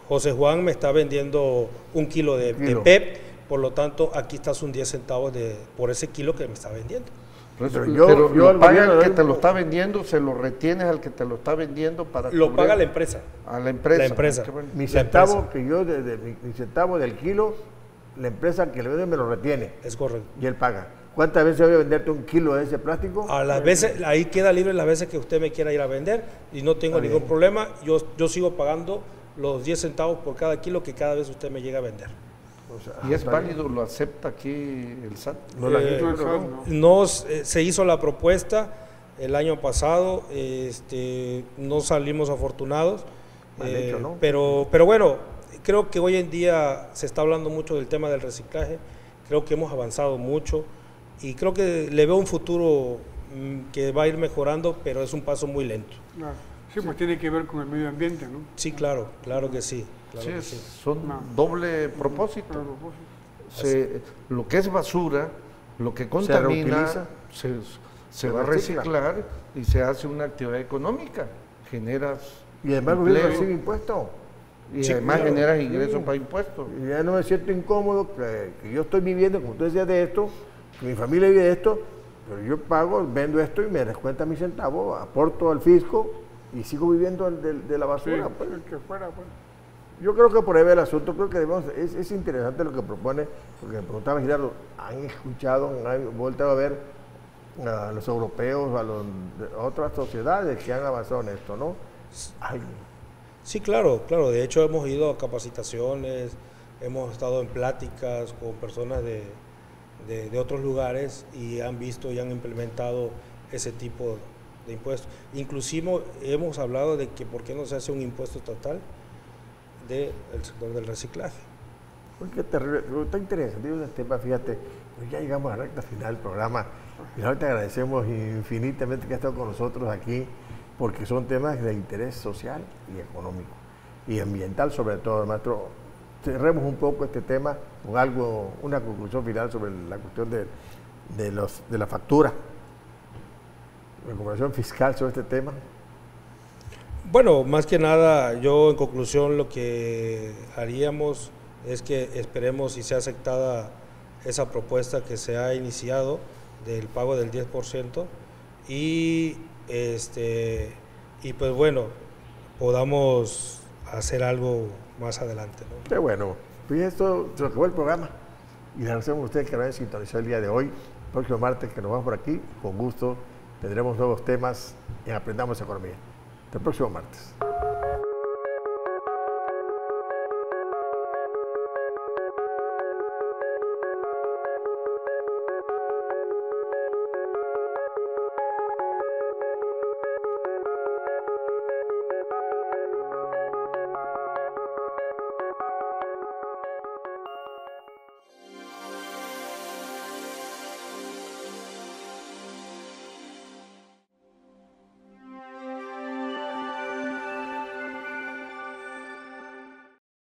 Speaker 5: José Juan me está vendiendo 1 kilo de PEP, por lo tanto, aquí estás un 10 centavos por ese kilo que me está vendiendo.
Speaker 3: Pero
Speaker 1: yo al
Speaker 3: paga
Speaker 1: gobierno
Speaker 3: el que te lo está vendiendo, se lo retienes al que te lo está vendiendo para
Speaker 5: Lo
Speaker 3: cubrir
Speaker 5: paga la empresa.
Speaker 3: a la empresa.
Speaker 5: La empresa.
Speaker 3: Ah, qué bueno.
Speaker 1: Mi
Speaker 5: La
Speaker 1: centavo,
Speaker 5: empresa.
Speaker 1: que yo, mi centavo del kilo, la empresa que le vende me lo retiene
Speaker 5: Es correcto.
Speaker 1: y él paga. ¿Cuántas veces voy a venderte 1 kilo de ese plástico?
Speaker 5: A las veces, ahí queda libre las veces que usted me quiera ir a vender y no tengo
Speaker 1: Está
Speaker 5: ningún
Speaker 1: bien.
Speaker 5: problema. Yo sigo pagando los 10 centavos por cada kilo que cada vez usted me llega a vender.
Speaker 1: O sea,
Speaker 3: ¿Y es
Speaker 1: está
Speaker 3: válido? ¿Lo acepta aquí el SAT?
Speaker 1: No la
Speaker 5: Eh,
Speaker 1: gente,
Speaker 2: no,
Speaker 1: ¿no?
Speaker 5: Se hizo la propuesta el año pasado, no salimos afortunados,
Speaker 1: Mal hecho, ¿no?
Speaker 5: pero bueno, creo que hoy en día se está hablando mucho del tema del reciclaje, creo que hemos avanzado mucho y creo que le veo un futuro que va a ir mejorando, pero es un paso muy lento.
Speaker 2: Claro. Sí, pues tiene que ver con el medio ambiente, ¿no?
Speaker 5: Sí, claro, claro que sí. Claro
Speaker 3: Sí,
Speaker 5: que sí.
Speaker 3: son
Speaker 2: No.
Speaker 3: doble propósito.
Speaker 2: Para propósito.
Speaker 3: Lo que es basura, lo que contamina,
Speaker 1: reutiliza.
Speaker 3: se va a
Speaker 1: recicla.
Speaker 3: reciclar y se hace una actividad económica. Generas
Speaker 1: Y además el gobierno
Speaker 3: empleo
Speaker 1: recibe impuestos.
Speaker 3: y
Speaker 5: Sí,
Speaker 3: además
Speaker 5: claro.
Speaker 3: generas ingresos para impuestos.
Speaker 1: Y ya no me siento incómodo que yo estoy viviendo, como tú decías, de esto, que mi familia vive de esto, pero yo pago, vendo esto y me descuenta mis centavos, aporto al fisco y sigo viviendo de la
Speaker 2: Sí,
Speaker 1: basura. Pues.
Speaker 2: el que fuera, pues.
Speaker 1: Yo creo que por ahí va el asunto, creo que debemos, es interesante lo que propone, porque me preguntaba Girardo, ¿han escuchado, han vuelto a ver a los europeos, a otras sociedades que han avanzado en esto, no? Ay,
Speaker 5: Sí, claro, claro. De hecho, hemos ido a capacitaciones, hemos estado en pláticas con personas de otros lugares y han visto y han implementado ese tipo de impuestos. Inclusive hemos hablado de que por qué no se hace un impuesto estatal del sector del reciclaje.
Speaker 1: qué terrible, está interesante el tema, fíjate, pues ya llegamos a la recta final del programa y ahora te agradecemos infinitamente que has estado con nosotros aquí, porque son temas de interés social y económico y ambiental sobre todo, maestro. Cerremos un poco este tema con algo, una conclusión final sobre la cuestión de la factura, recuperación fiscal sobre este tema.
Speaker 5: Bueno, más que nada, yo en conclusión lo que haríamos es que esperemos si sea aceptada esa propuesta que se ha iniciado del pago del 10% y pues bueno, podamos hacer algo más adelante, ¿no?
Speaker 1: Qué bueno, pues esto se acabó el programa y le agradecemos a ustedes que nos hayan sintonizado el día de hoy. El próximo martes que nos vamos por aquí, con gusto tendremos nuevos temas en Aprendamos Economía. Hasta el próximo martes.